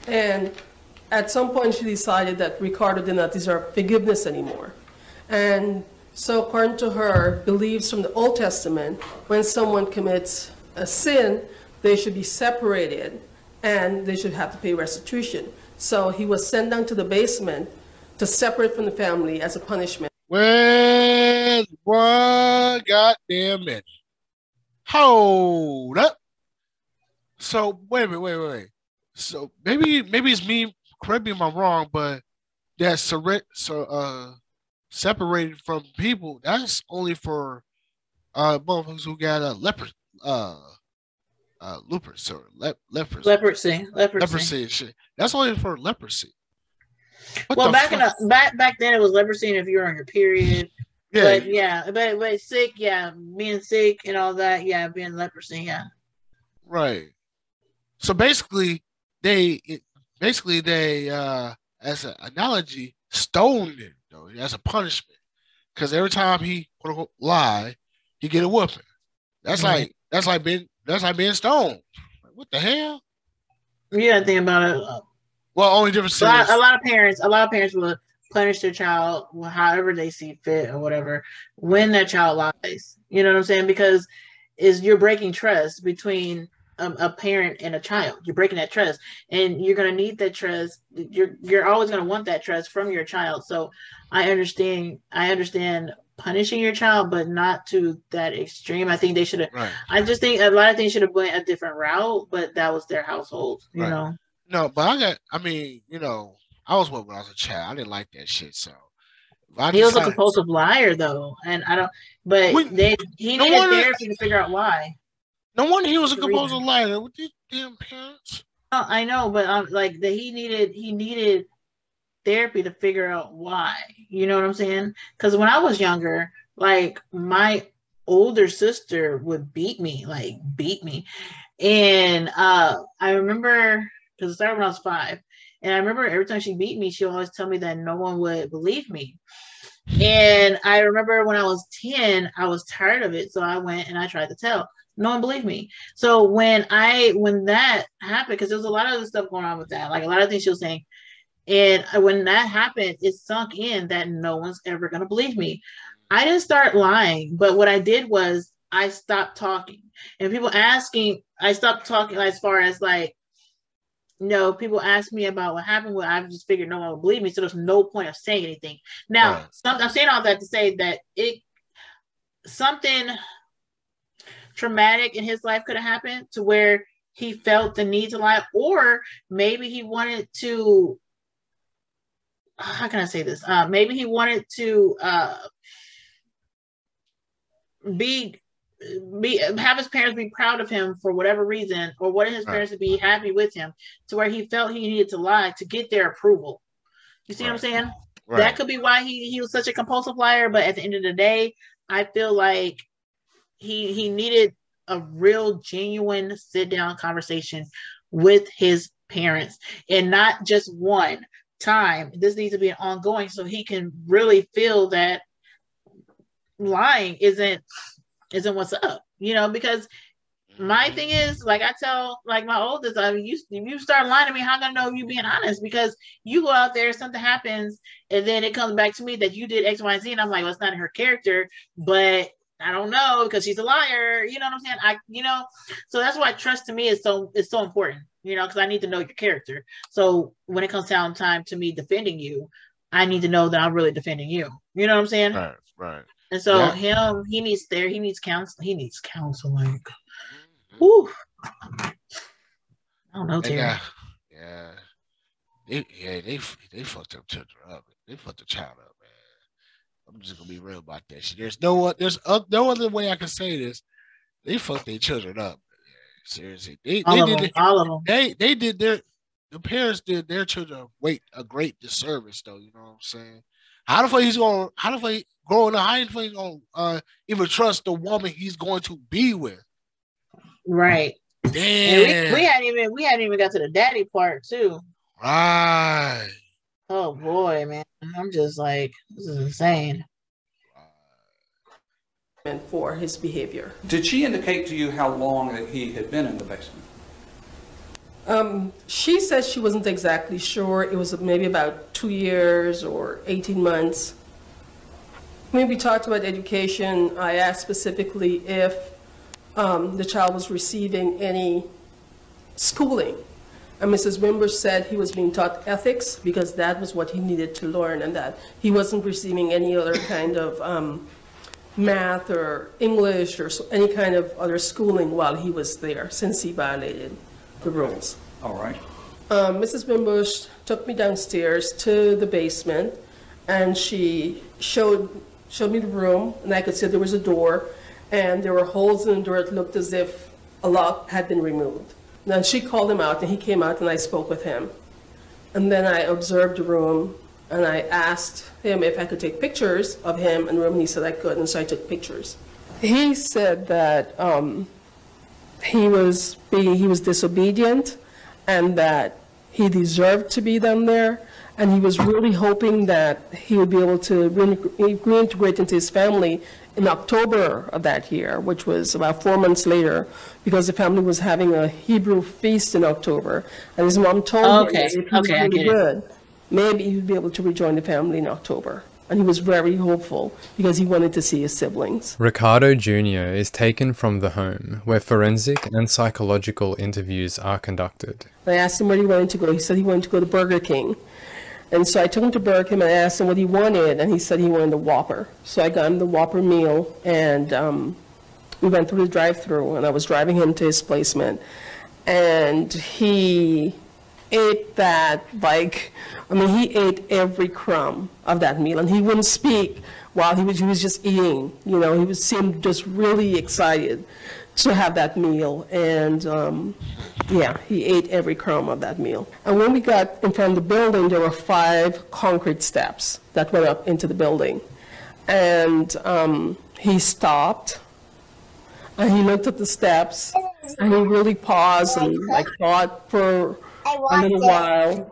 And at some point she decided that Ricardo did not deserve forgiveness anymore. And so according to her beliefs from the Old Testament, when someone commits a sin, they should be separated and they should have to pay restitution. So he was sent down to the basement to separate from the family as a punishment. Well, one goddamn minute. Hold up. So wait a minute. So maybe it's me. Correct me if I'm wrong, but that separated from people. That's only for motherfuckers who got a leprosy and shit. That's only for leprosy. Well, back then it was leprosy, and if you were on your period. Yeah. But sick, being sick and all that, being leprosy, Right. So basically, they as an analogy stoned him though as a punishment, because every time he quote unquote lie, he get a whooping. That's like being stoned. What the hell? Yeah, think about it. Well, only difference is a lot of parents will punish their child however they see fit or whatever when their child lies. You know what I'm saying? Because you're breaking trust between a parent and a child. You're breaking that trust, and you're gonna need that trust. You're always gonna want that trust from your child. So I understand punishing your child, but not to that extreme. I think they should have. Right. I just think a lot of things should have went a different route, but that was their household. You know. No, but I was with when I was a child. I didn't like that shit. So he was a compulsive liar, though, and I don't. But he needed therapy to figure out why. No wonder he was a compulsive liar with these damn parents. I know, but he needed therapy to figure out why. You know what I'm saying? Because when I was younger, like my older sister would beat me, and I remember because it started when I was 5, and I remember every time she beat me, she would always tell me that no one would believe me. And I remember when I was 10, I was tired of it, so I went and I tried to tell. No one believed me. So when that happened, because there was a lot of other stuff going on with that, like a lot of things she was saying, and when that happened, it sunk in that no one's ever going to believe me. I didn't start lying, but what I did was I stopped talking. And I stopped talking as far as people ask me about what happened. Well, I just figured no one would believe me, so there's no point of saying anything. Now, I'm saying all that to say that something traumatic in his life could have happened to where he felt the need to lie, or maybe he wanted to. How can I say this? Maybe he wanted to have his parents be proud of him for whatever reason, or wanted his parents to be happy with him, to where he felt he needed to lie to get their approval. You see what I'm saying? Right. That could be why he was such a compulsive liar. But at the end of the day, I feel like he needed a real genuine sit down conversation with his parents, and not just one time. This needs to be an ongoing, so he can really feel that lying isn't what's up, because my thing is, like I tell like my oldest, if you start lying to me, how am I gonna know you being honest? Because you go out there, something happens, and then it comes back to me that you did X, Y, and Z, and I'm like, well, it's not in her character, but I don't know because she's a liar. You know what I'm saying? So that's why trust to me is so important. Because I need to know your character. So when it comes down time to me defending you, I need to know that I'm really defending you. You know what I'm saying? Right. And so he needs counsel. He needs counseling. Whew. I don't know, Terry. They fucked them children up. They fucked the child up, man. I'm just gonna be real about that shit. There's no other way I can say this. They fucked their children up. Seriously, all of them. They did the parents did their children a great disservice, though. You know what I'm saying? How the fuck he's growing up? How the fuck he's gonna even trust the woman he's going to be with? Right. Damn. We hadn't even got to the daddy part too. Right. Oh boy, man. I'm just like, this is insane. For his behavior. Did she indicate to you how long that he had been in the basement? She said she wasn't exactly sure. It was maybe about 2 years or 18 months. When we talked about education, I asked specifically if the child was receiving any schooling. And Mrs. Wimbush said he was being taught ethics because that was what he needed to learn, and that he wasn't receiving any other kind of math or English or any kind of other schooling while he was there, since he violated the rules. All right. Mrs. Wimbush took me downstairs to the basement, and she showed me the room, and I could see there was a door, and there were holes in the door. It looked as if a lock had been removed. Then she called him out, and he came out, and I spoke with him. And then I observed the room, and I asked him if I could take pictures of him in the room, and he said I could, and so I took pictures. He said that he was disobedient, and that he deserved to be down there, and he was really hoping that he would be able to reintegrate into his family in October of that year, which was about 4 months later, because the family was having a Hebrew feast in October, and his mom told him that if he was really good, maybe he would be able to rejoin the family in October. And he was very hopeful because he wanted to see his siblings. Ricardo Jr. is taken from the home where forensic and psychological interviews are conducted. I asked him where he wanted to go. He said he wanted to go to Burger King. And so I took him to Burger King and I asked him what he wanted, and he said he wanted the Whopper. So I got him the Whopper meal, and we went through the drive-thru, and I was driving him to his placement. And he ate that he ate every crumb of that meal, and he wouldn't speak while he was just eating. He seemed just really excited to have that meal, and he ate every crumb of that meal. And when we got in front of the building, there were 5 concrete steps that went up into the building, and he stopped, and he looked at the steps, and he really paused and thought for a little while,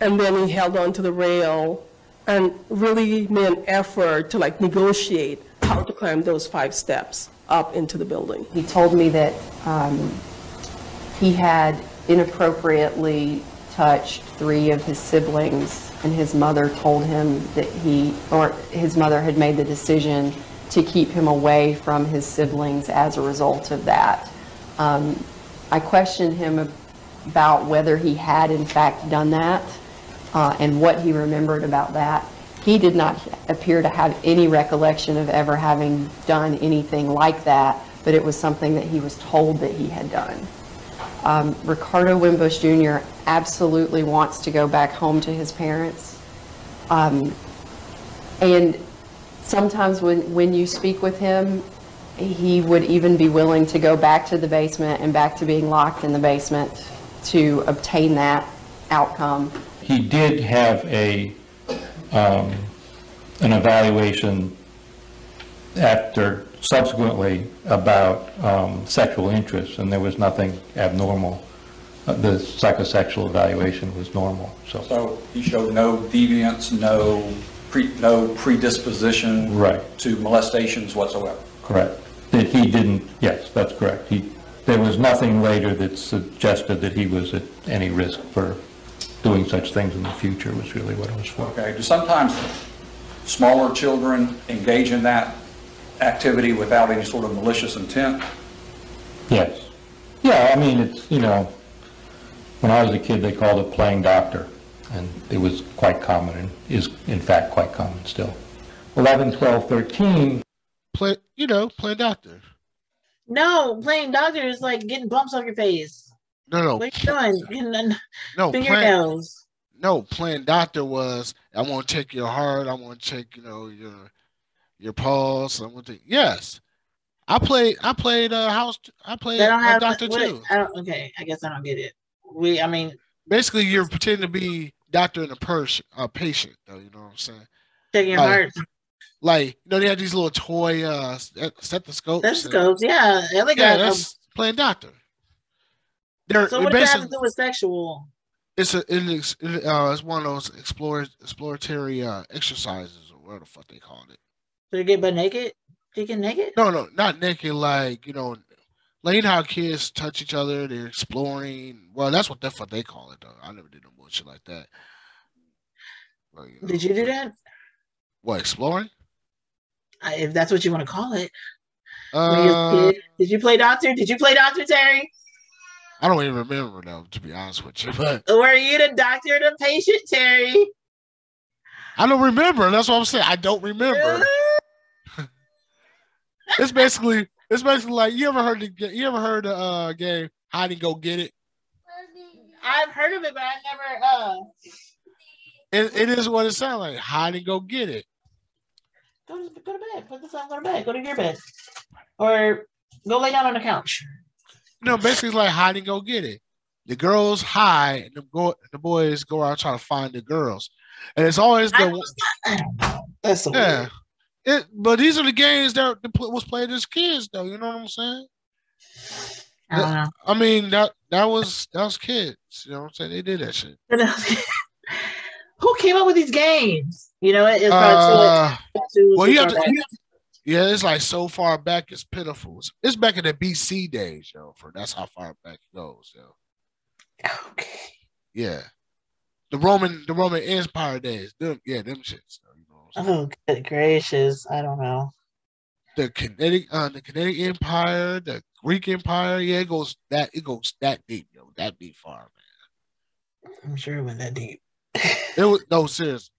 and then he held on to the rail and really made an effort to negotiate how to climb those 5 steps up into the building. He told me that he had inappropriately touched 3 of his siblings, and his mother told him that his mother had made the decision to keep him away from his siblings as a result of that. I questioned him about whether he had in fact done that and what he remembered about that. He did not appear to have any recollection of ever having done anything like that, but it was something that he was told that he had done. Ricardo Wimbush Jr. absolutely wants to go back home to his parents. And sometimes when you speak with him, he would even be willing to go back to the basement and back to being locked in the basement to obtain that outcome. He did have an evaluation subsequently about sexual interest, and there was nothing abnormal the psychosexual evaluation was normal. So he showed no deviance, no predisposition Right. to molestations whatsoever. Correct. That he didn't, yes, that's correct. There was nothing later that suggested that he was at any risk for doing such things in the future, was really what it was for. Okay, do sometimes smaller children engage in that activity without any sort of malicious intent? Yes. Yeah, I mean, it's, when I was a kid, they called it playing doctor, and it was quite common, and is, in fact, quite common still. 11, 12, 13. Playing doctor. No, playing doctor is like getting bumps on your face. No. What are you doing? Fingernails. Playing doctor was, I want to check your heart. I want to check, your pulse. I want to. Yes, I played doctor too. Okay, I guess I don't get it. Basically, you're pretending to be doctor and a patient, though. You know what I'm saying? Checking your heart. Like, they have these little toy stethoscopes. Stethoscopes, yeah. That's playing doctor. So what does that have to do with sexual? It's one of those exploratory exercises, or whatever the fuck they call it. So you get butt naked? Do you get naked? No, not naked. Like, like how kids touch each other, they're exploring. Well, that's what the fuck they call it, though. I never did no bullshit like that. But, did you do that? What, exploring? If that's what you want to call it. When you was a kid, did you play doctor? Did you play doctor, Terry? I don't even remember, though, to be honest with you. But were you the doctor or the patient, Terry? I don't remember. That's what I'm saying. I don't remember. It's basically like, you ever heard the game Hide and Go Get It? I've heard of it, but I never. It is what it sounds like. Hide and go get it. Go to bed. Put this on. Go to bed. Go to your bed, or go lay down on the couch. Basically like hide and go get it. The girls hide, and the boys go out trying to find the girls, and it's always That's so weird. But these are the games that was played as kids, though. You know what I'm saying? I don't know. I mean, that was kids. You know what I'm saying? They did that shit. Who came up with these games? It's probably well, you have to. Yeah, it's like so far back, it's pitiful. It's back in the BC days, that's how far back it goes, Okay. Yeah, the Roman Empire days. Them shits. Oh, good gracious! I don't know. The Kinetic Empire, the Greek Empire. Yeah, it goes that deep, that deep far, man. I'm sure it went that deep. It was no serious.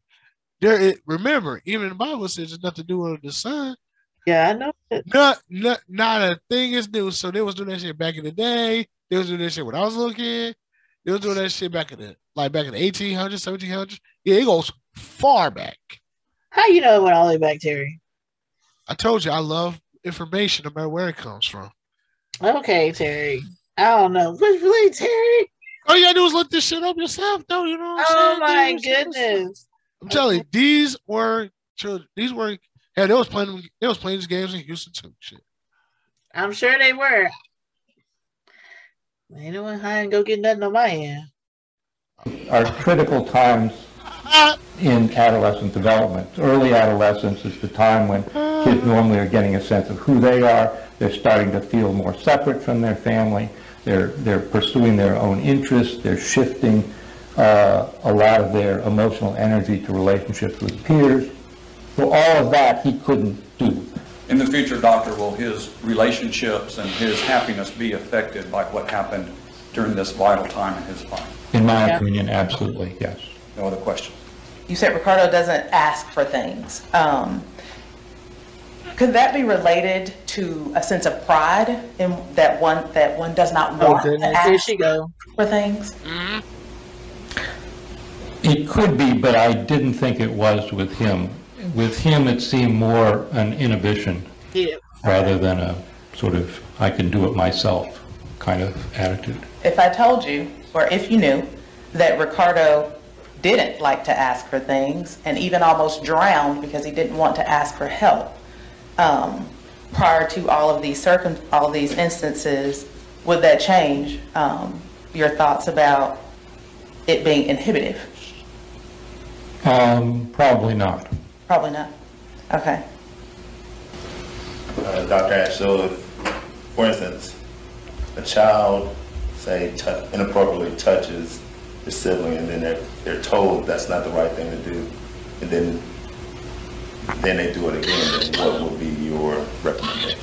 Remember, even the Bible says there's nothing to do with the sun. Yeah, I know. Not a thing is new. So they was doing that shit back in the day. They was doing that shit when I was a little kid. They was doing that shit back in the 1800s, 1700s. Yeah, it goes far back. How you know it went all the way back, Terry? I told you I love information no matter where it comes from. Okay, Terry. I don't know. Really, Terry? All you gotta do is look this shit up yourself, though. You know what I'm saying? Oh my goodness! I'm telling you, these were children. These were. Yeah, they was playing these games in Houston too. Shit. I'm sure they were. You know what? I ain't go get nothing on my end. Are critical times in adolescent development. Early adolescence is the time when kids normally are getting a sense of who they are. They're starting to feel more separate from their family. They're pursuing their own interests. They're shifting a lot of their emotional energy to relationships with peers. So all of that he couldn't do. In the future, Doctor, will his relationships and his happiness be affected by what happened during this vital time in his life? In my opinion, absolutely, yes. No other questions? You said Ricardo doesn't ask for things. Could that be related to a sense of pride in that one does not want to ask for things? It could be, but I didn't think it was with him. With him, it seemed more an inhibition rather than a sort of I can do it myself kind of attitude. If I told you, or if you knew, that Ricardo didn't like to ask for things and even almost drowned because he didn't want to ask for help prior to all of these instances, would that change your thoughts about it being inhibitive? Probably not. Probably not. Okay. Dr. Ash, so if, for instance, a child, say, inappropriately touches their sibling, and then they're told that's not the right thing to do, and then they do it again, then what would be your recommendation?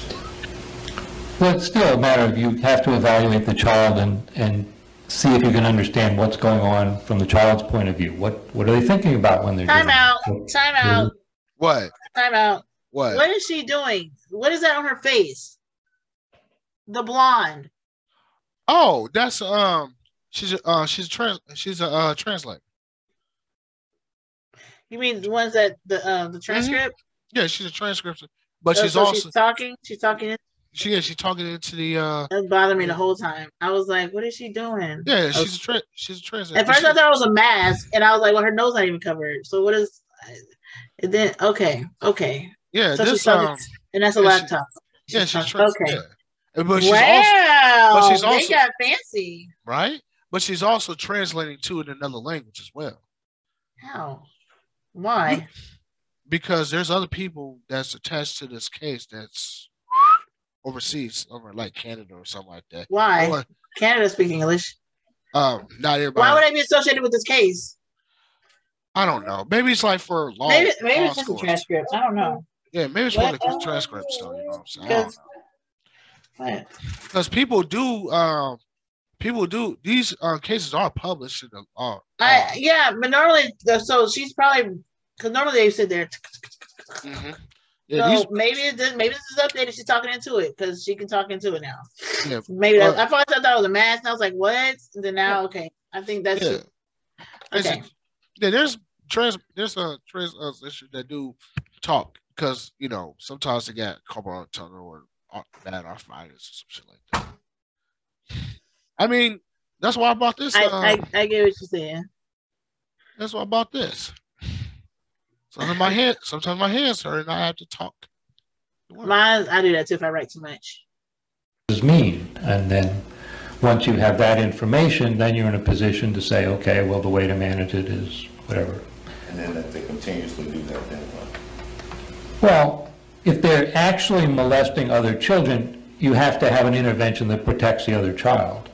Well, it's still a matter of you have to evaluate the child and see if you can understand what's going on from the child's point of view. What are they thinking about when they're doing it? Time out. What? Time out. What? What is she doing? What is that on her face? The blonde. Oh, that's she's a translator. You mean the ones that the transcript? Yeah, she's a transcription, but Oh, she's so also she's talking. She's talking. she's talking into the. That bothered me the whole time. I was like, "What is she doing?" Yeah, she's a translator. At first, I thought it was a mask, and I was like, "Well, her nose not even covered." So what is? And then okay. Yeah, so this and that's a laptop. She's okay. Yeah. But she's also they got fancy, right? But she's also translating to in another language as well. How? Why? Because there's other people that's attached to this case that's overseas, over like Canada or something like that. Why? Canada speaks English. Not everybody. Why would I be associated with this case? I don't know. Maybe it's like for law. Maybe it's just a transcript. I don't know. Yeah, maybe it's one of the transcripts though. You know what I'm saying? Because people do these cases are published in the yeah, but normally so she's probably because normally they sit there. Yeah, so maybe this is updated. She's talking into it because she can talk into it now. Yeah, maybe I thought it was a mask. And I was like, what? And then now, okay, I think that's okay. Yeah, there's a translation that do talk because sometimes they got carpal tunnel or bad arthritis or some shit like that. I mean, that's why I bought this. I get what you're saying. That's why I bought this. Sometimes my hands hurt and I have to talk. Mine, I do that too if I write too much. Is mean, and then once you have that information, then you're in a position to say, okay, well, the way to manage it is whatever. And then if they continuously do that, then what? Well, if they're actually molesting other children, you have to have an intervention that protects the other child.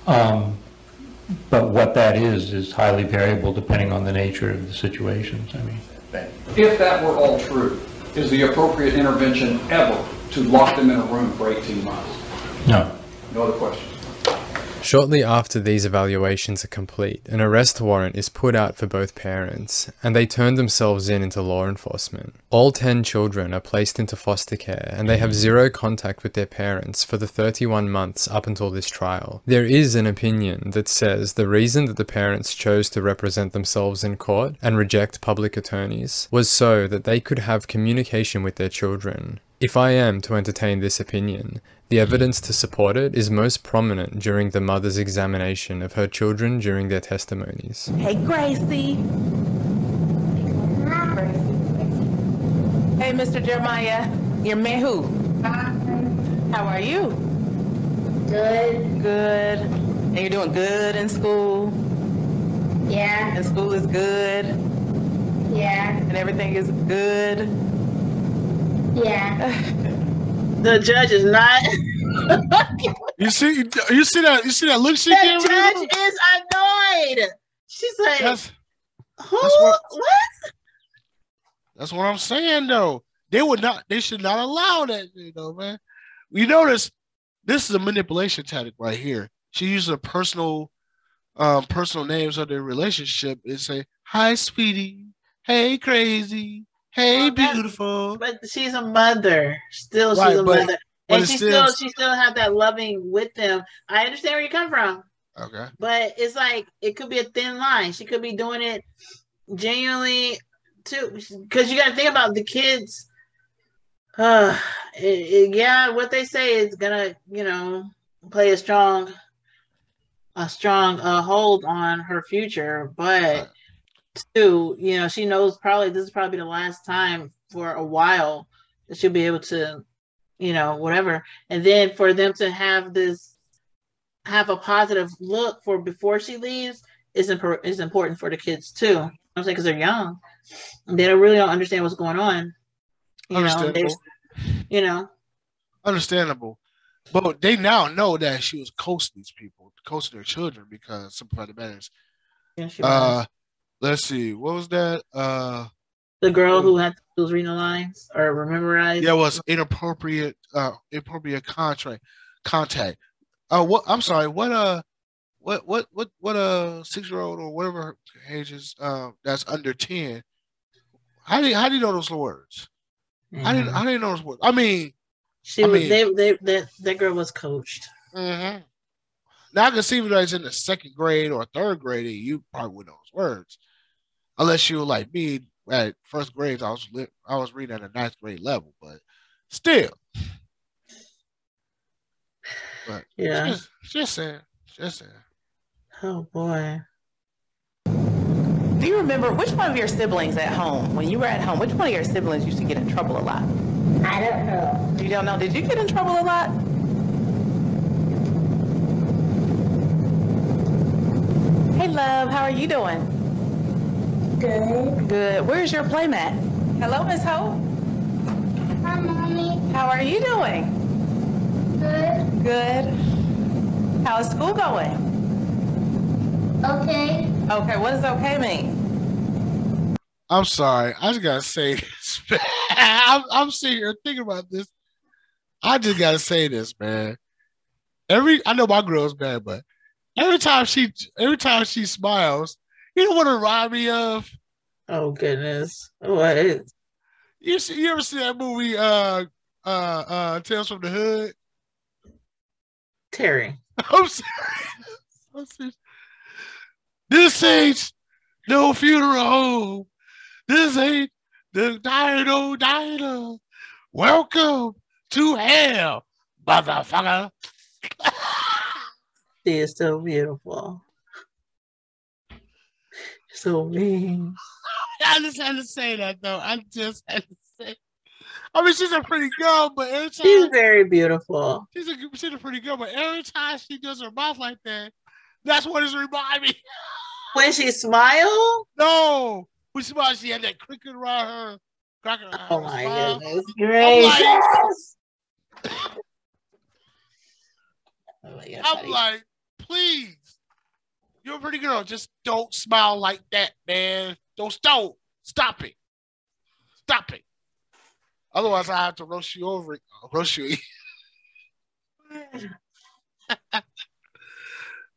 But what that is highly variable depending on the nature of the situations. I mean, if that were all true, is the appropriate intervention ever to lock them in a room for 18 months? No. No other questions? Shortly after these evaluations are complete, an arrest warrant is put out for both parents, and they turn themselves into law enforcement. All 10 children are placed into foster care, and they have zero contact with their parents for the 31 months up until this trial. There is an opinion that says the reason that the parents chose to represent themselves in court and reject public attorneys was so that they could have communication with their children. If I am to entertain this opinion, the evidence to support it is most prominent during the mother's examination of her children during their testimonies. Hey, Gracie. Hey, Mr. Jeremiah. Your man who? How are you? Good. Good. And you're doing good in school? Yeah. And school is good? Yeah. And everything is good? Yeah. The judge is not. You see that look she gave The judge is annoyed. She's like, what? What? That's what I'm saying though. They should not allow that, man. You notice this is a manipulation tactic right here. She uses a personal names of their relationship and say, "Hi, sweetie. Hey, crazy. Hey, beautiful." But she's a mother. Still, right, she's a mother. And she still have that loving with them. I understand where you come from. Okay. But it's like it could be a thin line. She could be doing it genuinely too. Because you gotta think about the kids. Yeah, what they say is gonna, play a strong hold on her future. But too, she knows this is probably the last time for a while that she'll be able to, whatever. And then for them to have this have a positive look for before she leaves is important for the kids too. I'm saying because they're young, they don't understand what's going on. Understandable. But they now know that she was close to these people, close to their children, because Simplified the Manners. Yeah, she was. Let's see, what was that? The girl who was reading the lines or memorized. Yeah, it was inappropriate contact. What? I'm sorry. What 6-year-old or whatever her age is that's under 10? How do you know those words? Mm-hmm. I didn't know those words. I mean, that girl was coached. Mm-hmm. Now I can see if I was in the second grade or third grade, you probably would know those words, unless you were like me at first grade. I was reading at a ninth grade level, but still. But yeah, just saying. Oh boy. Do you remember which one of your siblings at home, when you were at home, which one of your siblings used to get in trouble a lot? I don't know. You don't know? Did you get in trouble a lot? Hey, love, how are you doing? Good. Good. Where's your playmat? Hello, Miss Ho. Hi, Mommy. How are you doing? Good. Good. How is school going? Okay. Okay, what does okay mean? I'm sorry. I just gotta say this. I'm sitting here thinking about this. I just gotta say this, man. I know my girl's bad, but every time she smiles, you know what it reminds me of? Oh goodness. What? You ever see that movie Tales from the Hood? Terry. I'm sorry. This ain't no funeral home. This ain't the dino. Welcome to hell, motherfucker. She is so beautiful. So mean. I just had to say that though. I just had to say. I mean, she's a pretty girl, but every time she's very beautiful. She's a pretty girl, but every time she does her mouth like that, that's what it's reminding me. When she smiled? No. When she smiled, she had that cricket around her. Oh my goodness. Gracious. I'm like, please. You're a pretty girl. Just don't smile like that, man. Don't. Stop it. Stop it. Otherwise, I have to roast you over. Roast you.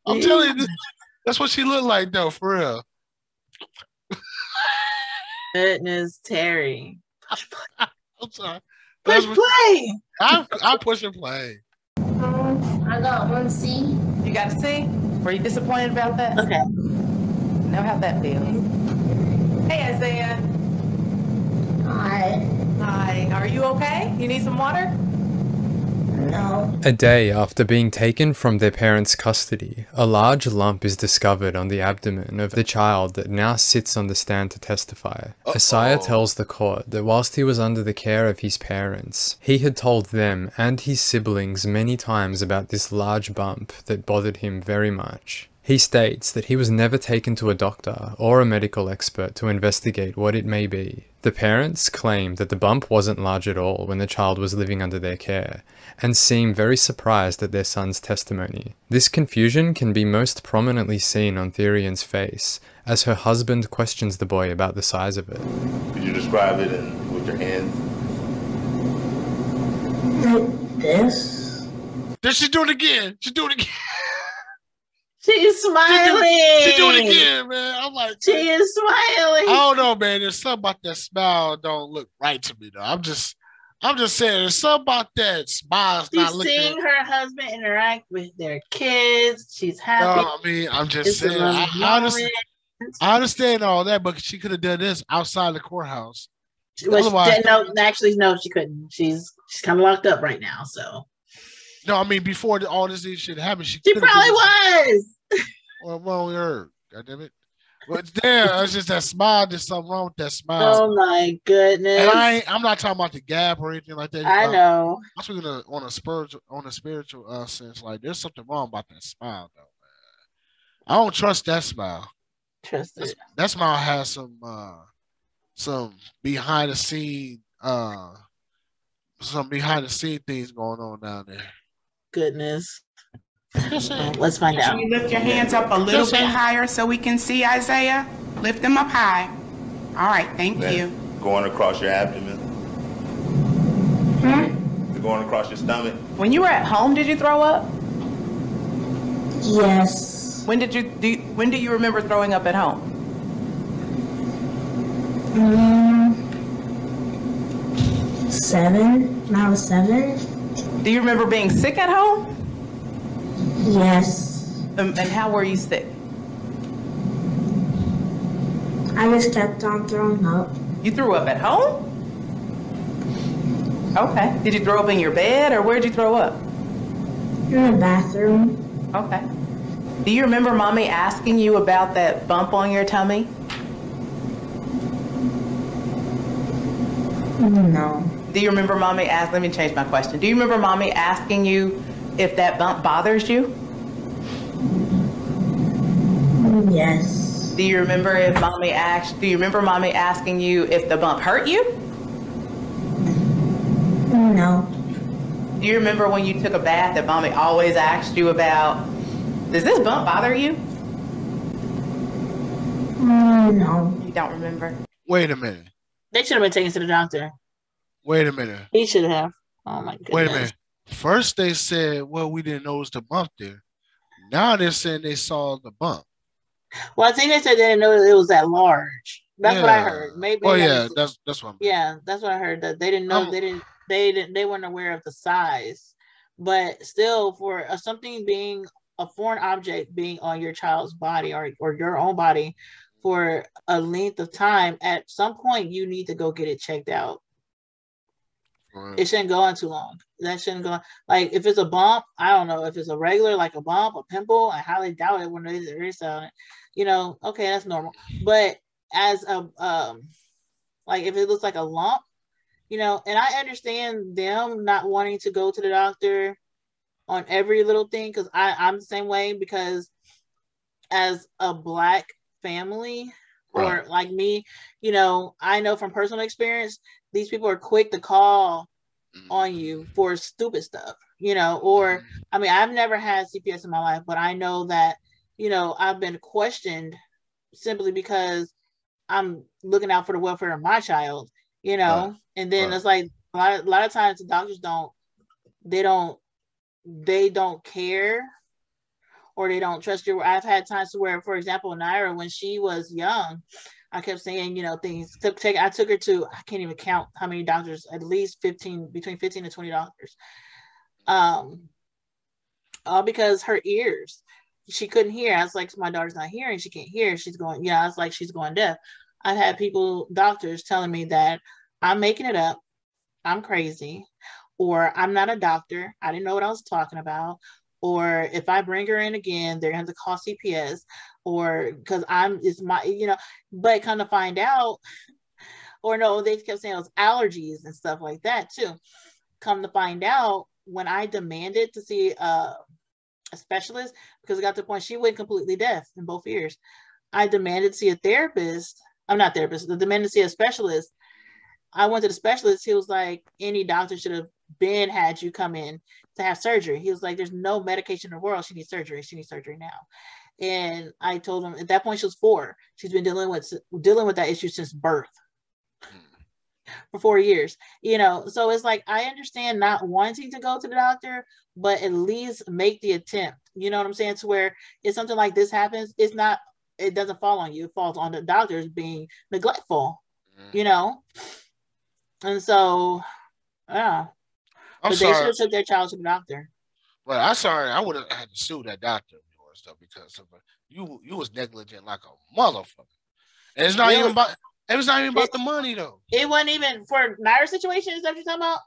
I'm telling you, that's what she looked like, though, for real. Goodness, Terry. I'm sorry. Push play. I'm pushing play. I got 1 C. You got a C? Were you disappointed about that? Okay. Know how that feels. Hey, Isaiah. Hi. Hi. Are you okay? You need some water? No. A day after being taken from their parents' custody, a large lump is discovered on the abdomen of the child that now sits on the stand to testify. Isaiah tells the court that whilst he was under the care of his parents, he had told them and his siblings many times about this large bump that bothered him very much. He states that he was never taken to a doctor or a medical expert to investigate what it may be. The parents claim that the bump wasn't large at all when the child was living under their care, and seem very surprised at their son's testimony. This confusion can be most prominently seen on Therian's face, as her husband questions the boy about the size of it. Could you describe it with your hands? Like this? Then she's doing it again. She's doing it again. She's smiling. She's doing it again, man. I'm like, she is smiling. I don't know, man. There's something about that smile don't look right to me, though. I'm just saying, there's something about that smile. She's seeing her husband interact with their kids. She's happy. No, I mean, I'm just saying. I understand all that, but she could have done this outside the courthouse. Actually, no, she couldn't. She's kind of locked up right now, so. No, I mean, before all this shit happened, she probably was. Well, we heard. God damn it. But there, it's just that smile. There's something wrong with that smile. Oh my goodness! And I'm not talking about the gap or anything like that. I know. I'm speaking on a spiritual sense. Like there's something wrong about that smile, though, man. I don't trust that smile. Trust it. That smile has some behind the scene things going on down there. Goodness. Let's find out. Can you lift your hands up a little bit higher so we can see, Isaiah? Lift them up high. All right, thank you. Going across your abdomen. Going across your stomach. When you were at home, did you throw up? Yes. When do you remember throwing up at home? 7. When I was 7. Do you remember being sick at home? Yes. And how were you sick? I just kept on throwing up. You threw up at home? Okay. Did you throw up in your bed, or where'd you throw up? In the bathroom. Okay. Do you remember Mommy asking you about that bump on your tummy? No. Do you remember Mommy let me change my question. Do you remember Mommy asking you if that bump bothers you? Yes. Do you remember Mommy asking you if the bump hurt you? No. Do you remember when you took a bath that Mommy always asked you about, does this bump bother you? No. You don't remember? Wait a minute. They should have been taken to the doctor. Wait a minute. He should have. Oh my goodness. Wait a minute. First they said, well, we didn't notice the bump there. Now they're saying they saw the bump. Well, I think they said they didn't know that it was that large. That's what I heard. Maybe. Oh yeah, that's what I mean. Yeah, that's what I heard. That they didn't know. They weren't aware of the size. But still, for something being a foreign object being on your child's body or your own body for a length of time, at some point you need to go get it checked out. Right. It shouldn't go on too long. That shouldn't go on. Like if it's a bump, I don't know if it's a regular, like a bump, a pimple. I highly doubt it when there is a, okay, that's normal. But as a like if it looks like a lump, and I understand them not wanting to go to the doctor on every little thing, because I'm the same way, because as a Black family, or like me, I know from personal experience, these people are quick to call on you for stupid stuff, or, I mean, I've never had CPS in my life, but I know that, I've been questioned simply because I'm looking out for the welfare of my child, and then it's like a lot of times the doctors don't care, or they don't trust you. I've had times where, for example, Naira, when she was young, I kept saying, things. I took her to, I can't even count how many doctors, at least between 15 and 20 doctors. All because her ears, she couldn't hear. I was like, my daughter's not hearing. She can't hear. She's going, I was like, she's going deaf. I've had doctors telling me that I'm making it up, I'm crazy, or I'm not a doctor, I didn't know what I was talking about, or if I bring her in again, they're going to have to call CPS, or because but kind of find out, or no, they kept saying it was allergies and stuff like that too. Come to find out, when I demanded to see a specialist, because it got to the point she went completely deaf in both ears, I demanded to see a therapist. I'm not therapist. I demanded to see a specialist. I went to the specialist. He was like, any doctor should have had you come in to have surgery. He was like, there's no medication in the world. She needs surgery. She needs surgery now. And I told him, at that point, she was 4. She's been dealing with that issue since birth for 4 years. So it's like, I understand not wanting to go to the doctor, but at least make the attempt. You know what I'm saying? To where if something like this happens, it doesn't fall on you. It falls on the doctors being neglectful, And so, yeah. But they should have took their child to the doctor. Well, I'm sorry. I would have had to sue that doctor or stuff, because of you was negligent like a motherfucker. And it's not even about. It was not even about the money though. It wasn't even for Naira's situation. Is that what you're talking about?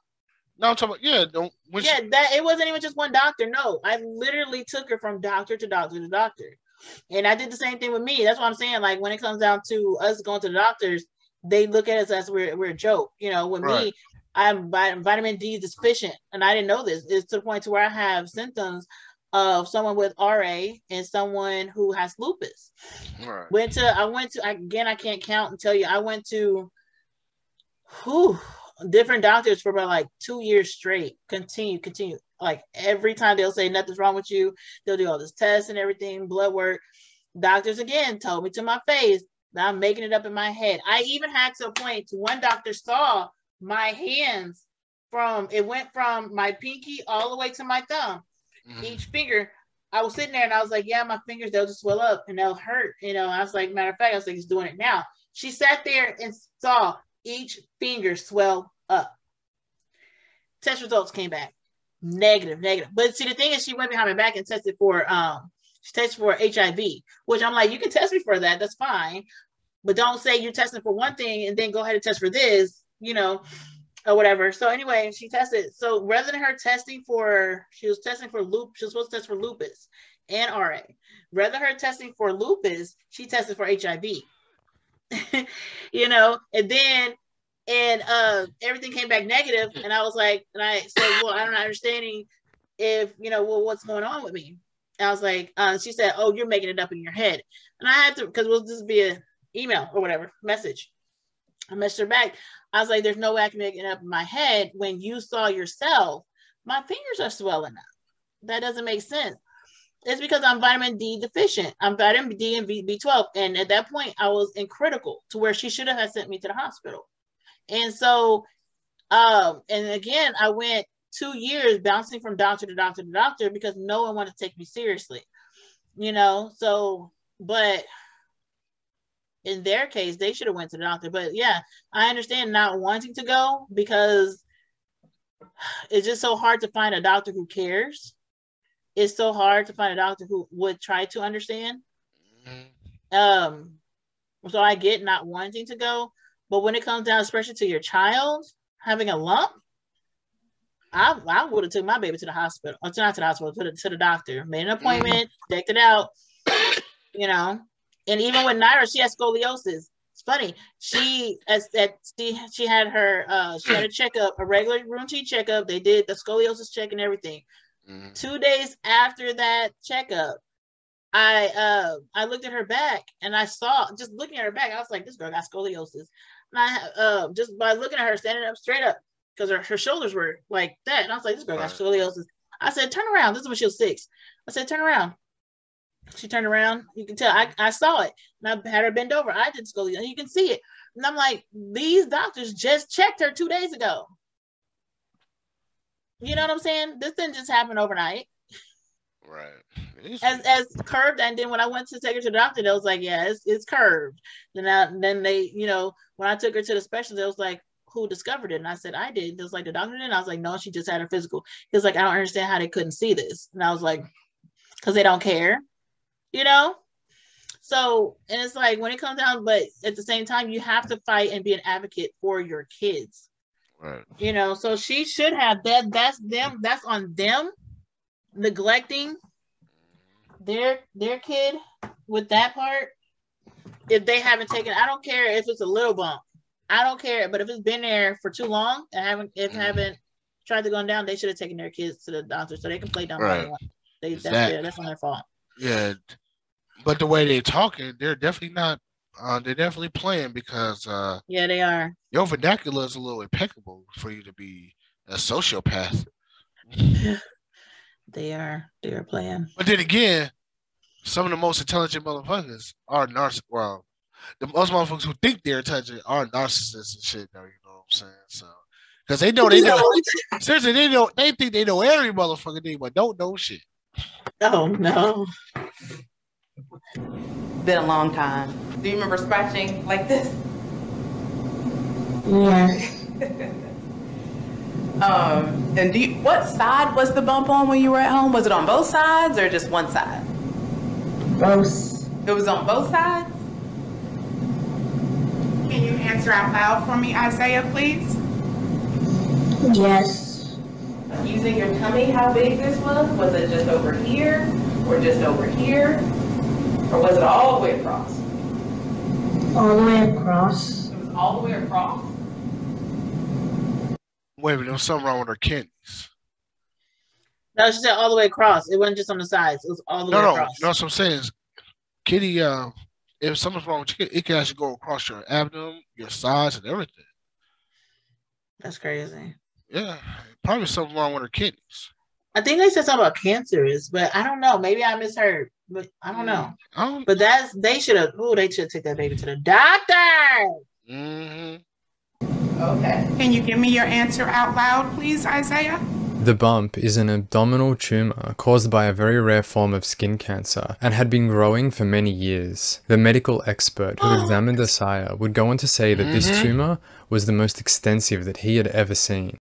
No, I'm talking about it wasn't even just one doctor. No, I literally took her from doctor to doctor to doctor. And I did the same thing with me. That's what I'm saying. Like when it comes down to us going to the doctors, they look at us as we're a joke. You know, with me, I'm vitamin D deficient, and I didn't know this. It's to the point to where I have symptoms of someone with RA and someone who has lupus. I went to again, I can't count and tell you. I went to different doctors for about like 2 years straight. Continue. Like every time they'll say nothing's wrong with you, they'll do all this tests and everything, blood work. Doctors again told me to my face that I'm making it up in my head. I even had to a point to one doctor saw my hands it went from my pinky all the way to my thumb. Each finger, I was sitting there and I was like, yeah, my fingers, they'll just swell up and they'll hurt. You know, I was like, matter of fact, I was like, he's doing it now. She sat there and saw each finger swell up. Test results came back. Negative. But see, the thing is, she went behind my back and tested for HIV, which I'm like, you can test me for that. That's fine. But don't say you're testing for one thing and then go ahead and test for this, you know, or whatever. So anyway, she tested. So rather than her testing for, she was supposed to test for lupus and RA. Rather than her testing for lupus, she tested for HIV. You know, and then everything came back negative, and I was like, and I said, well, I'm not understanding if, you know, well, what's going on with me? And I was like, she said, oh, you're making it up in your head. And I had to, because we'll just be an email or whatever, message. I messaged her back. I was like, there's no way I can make it up in my head when you saw yourself, my fingers are swelling up. That doesn't make sense. It's because I'm vitamin D deficient. I'm vitamin D and B12. And at that point, I was in critical to where she should have sent me to the hospital. And so, and again, I went 2 years bouncing from doctor to doctor to doctor because no one wanted to take me seriously, you know? So, but in their case, they should have went to the doctor. But yeah, I understand not wanting to go because it's just so hard to find a doctor who cares. It's so hard to find a doctor who would try to understand. So I get not wanting to go. But when it comes down, especially to your child having a lump, I would have took my baby to the hospital, or not to the hospital, to the doctor, made an appointment, checked it out, you know. And even with Naira, she has scoliosis. It's funny. She had a checkup, a regular routine checkup. They did the scoliosis check and everything. 2 days after that checkup, I looked at her back and I saw, just looking at her back, I was like, this girl got scoliosis. And I just by looking at her standing up straight up, because her shoulders were like that. And I was like, this girl got scoliosis. I said, turn around. This is when she was 6. I said, turn around. She turned around. You can tell I saw it. And I had her bend over. I did scoliosis. And you can see it. And I'm like, these doctors just checked her 2 days ago. You know what I'm saying? This didn't just happen overnight. Right. As curved, and then when I went to take her to the doctor, they was like, yeah, it's curved. Then they, you know, when I took her to the specialist, they was like, who discovered it? And I said, I did. It was like, the doctor did. And I was like, no, she just had her physical. He was like, I don't understand how they couldn't see this. And I was like, because they don't care, you know? So, and it's like, when it comes down, but at the same time, you have to fight and be an advocate for your kids. Right. You know, so she should have that. That's them. That's on them neglecting their kid with that part. If they haven't taken, I don't care if it's a little bump. I don't care, but if it's been there for too long and haven't tried to go down, they should have taken their kids to the doctor so they can play down. Right. That's on their fault. Yeah, but the way they're talking, they're definitely not. They're definitely playing because yeah, they are. Your vernacular is a little impeccable for you to be a sociopath. They are playing. But then again, some of the most intelligent motherfuckers are narcissists. Well, the most motherfuckers who think they're intelligent are narcissists and shit, though, you know what I'm saying? So, because they know, seriously, they think they know every motherfucking thing, but don't know shit. Oh, no. Been a long time. Do you remember scratching like this? Yeah. And what side was the bump on when you were at home? Was it on both sides or just one side? Both. It was on both sides? Can you answer out loud for me, Isaiah, please? Yes. Using your tummy, how big this was? Was it just over here or just over here? Or was it all the way across? All the way across. It was all the way across? Wait a minute, there was something wrong with her kidneys. No, she said all the way across. It wasn't just on the sides. It was all the way across. No, what I'm saying is, kidney, if something's wrong with your kidney, it can actually go across your abdomen, your sides, and everything. That's crazy. Yeah, probably something wrong with her kidneys. I think they said something about cancerous, but I don't know. Maybe I misheard, but I don't know. But they should have taken that baby to the doctor. Okay. Can you give me your answer out loud, please, Isaiah? The bump is an abdominal tumor caused by a very rare form of skin cancer and had been growing for many years. The medical expert who examined Isaiah would go on to say that this tumor was the most extensive that he had ever seen.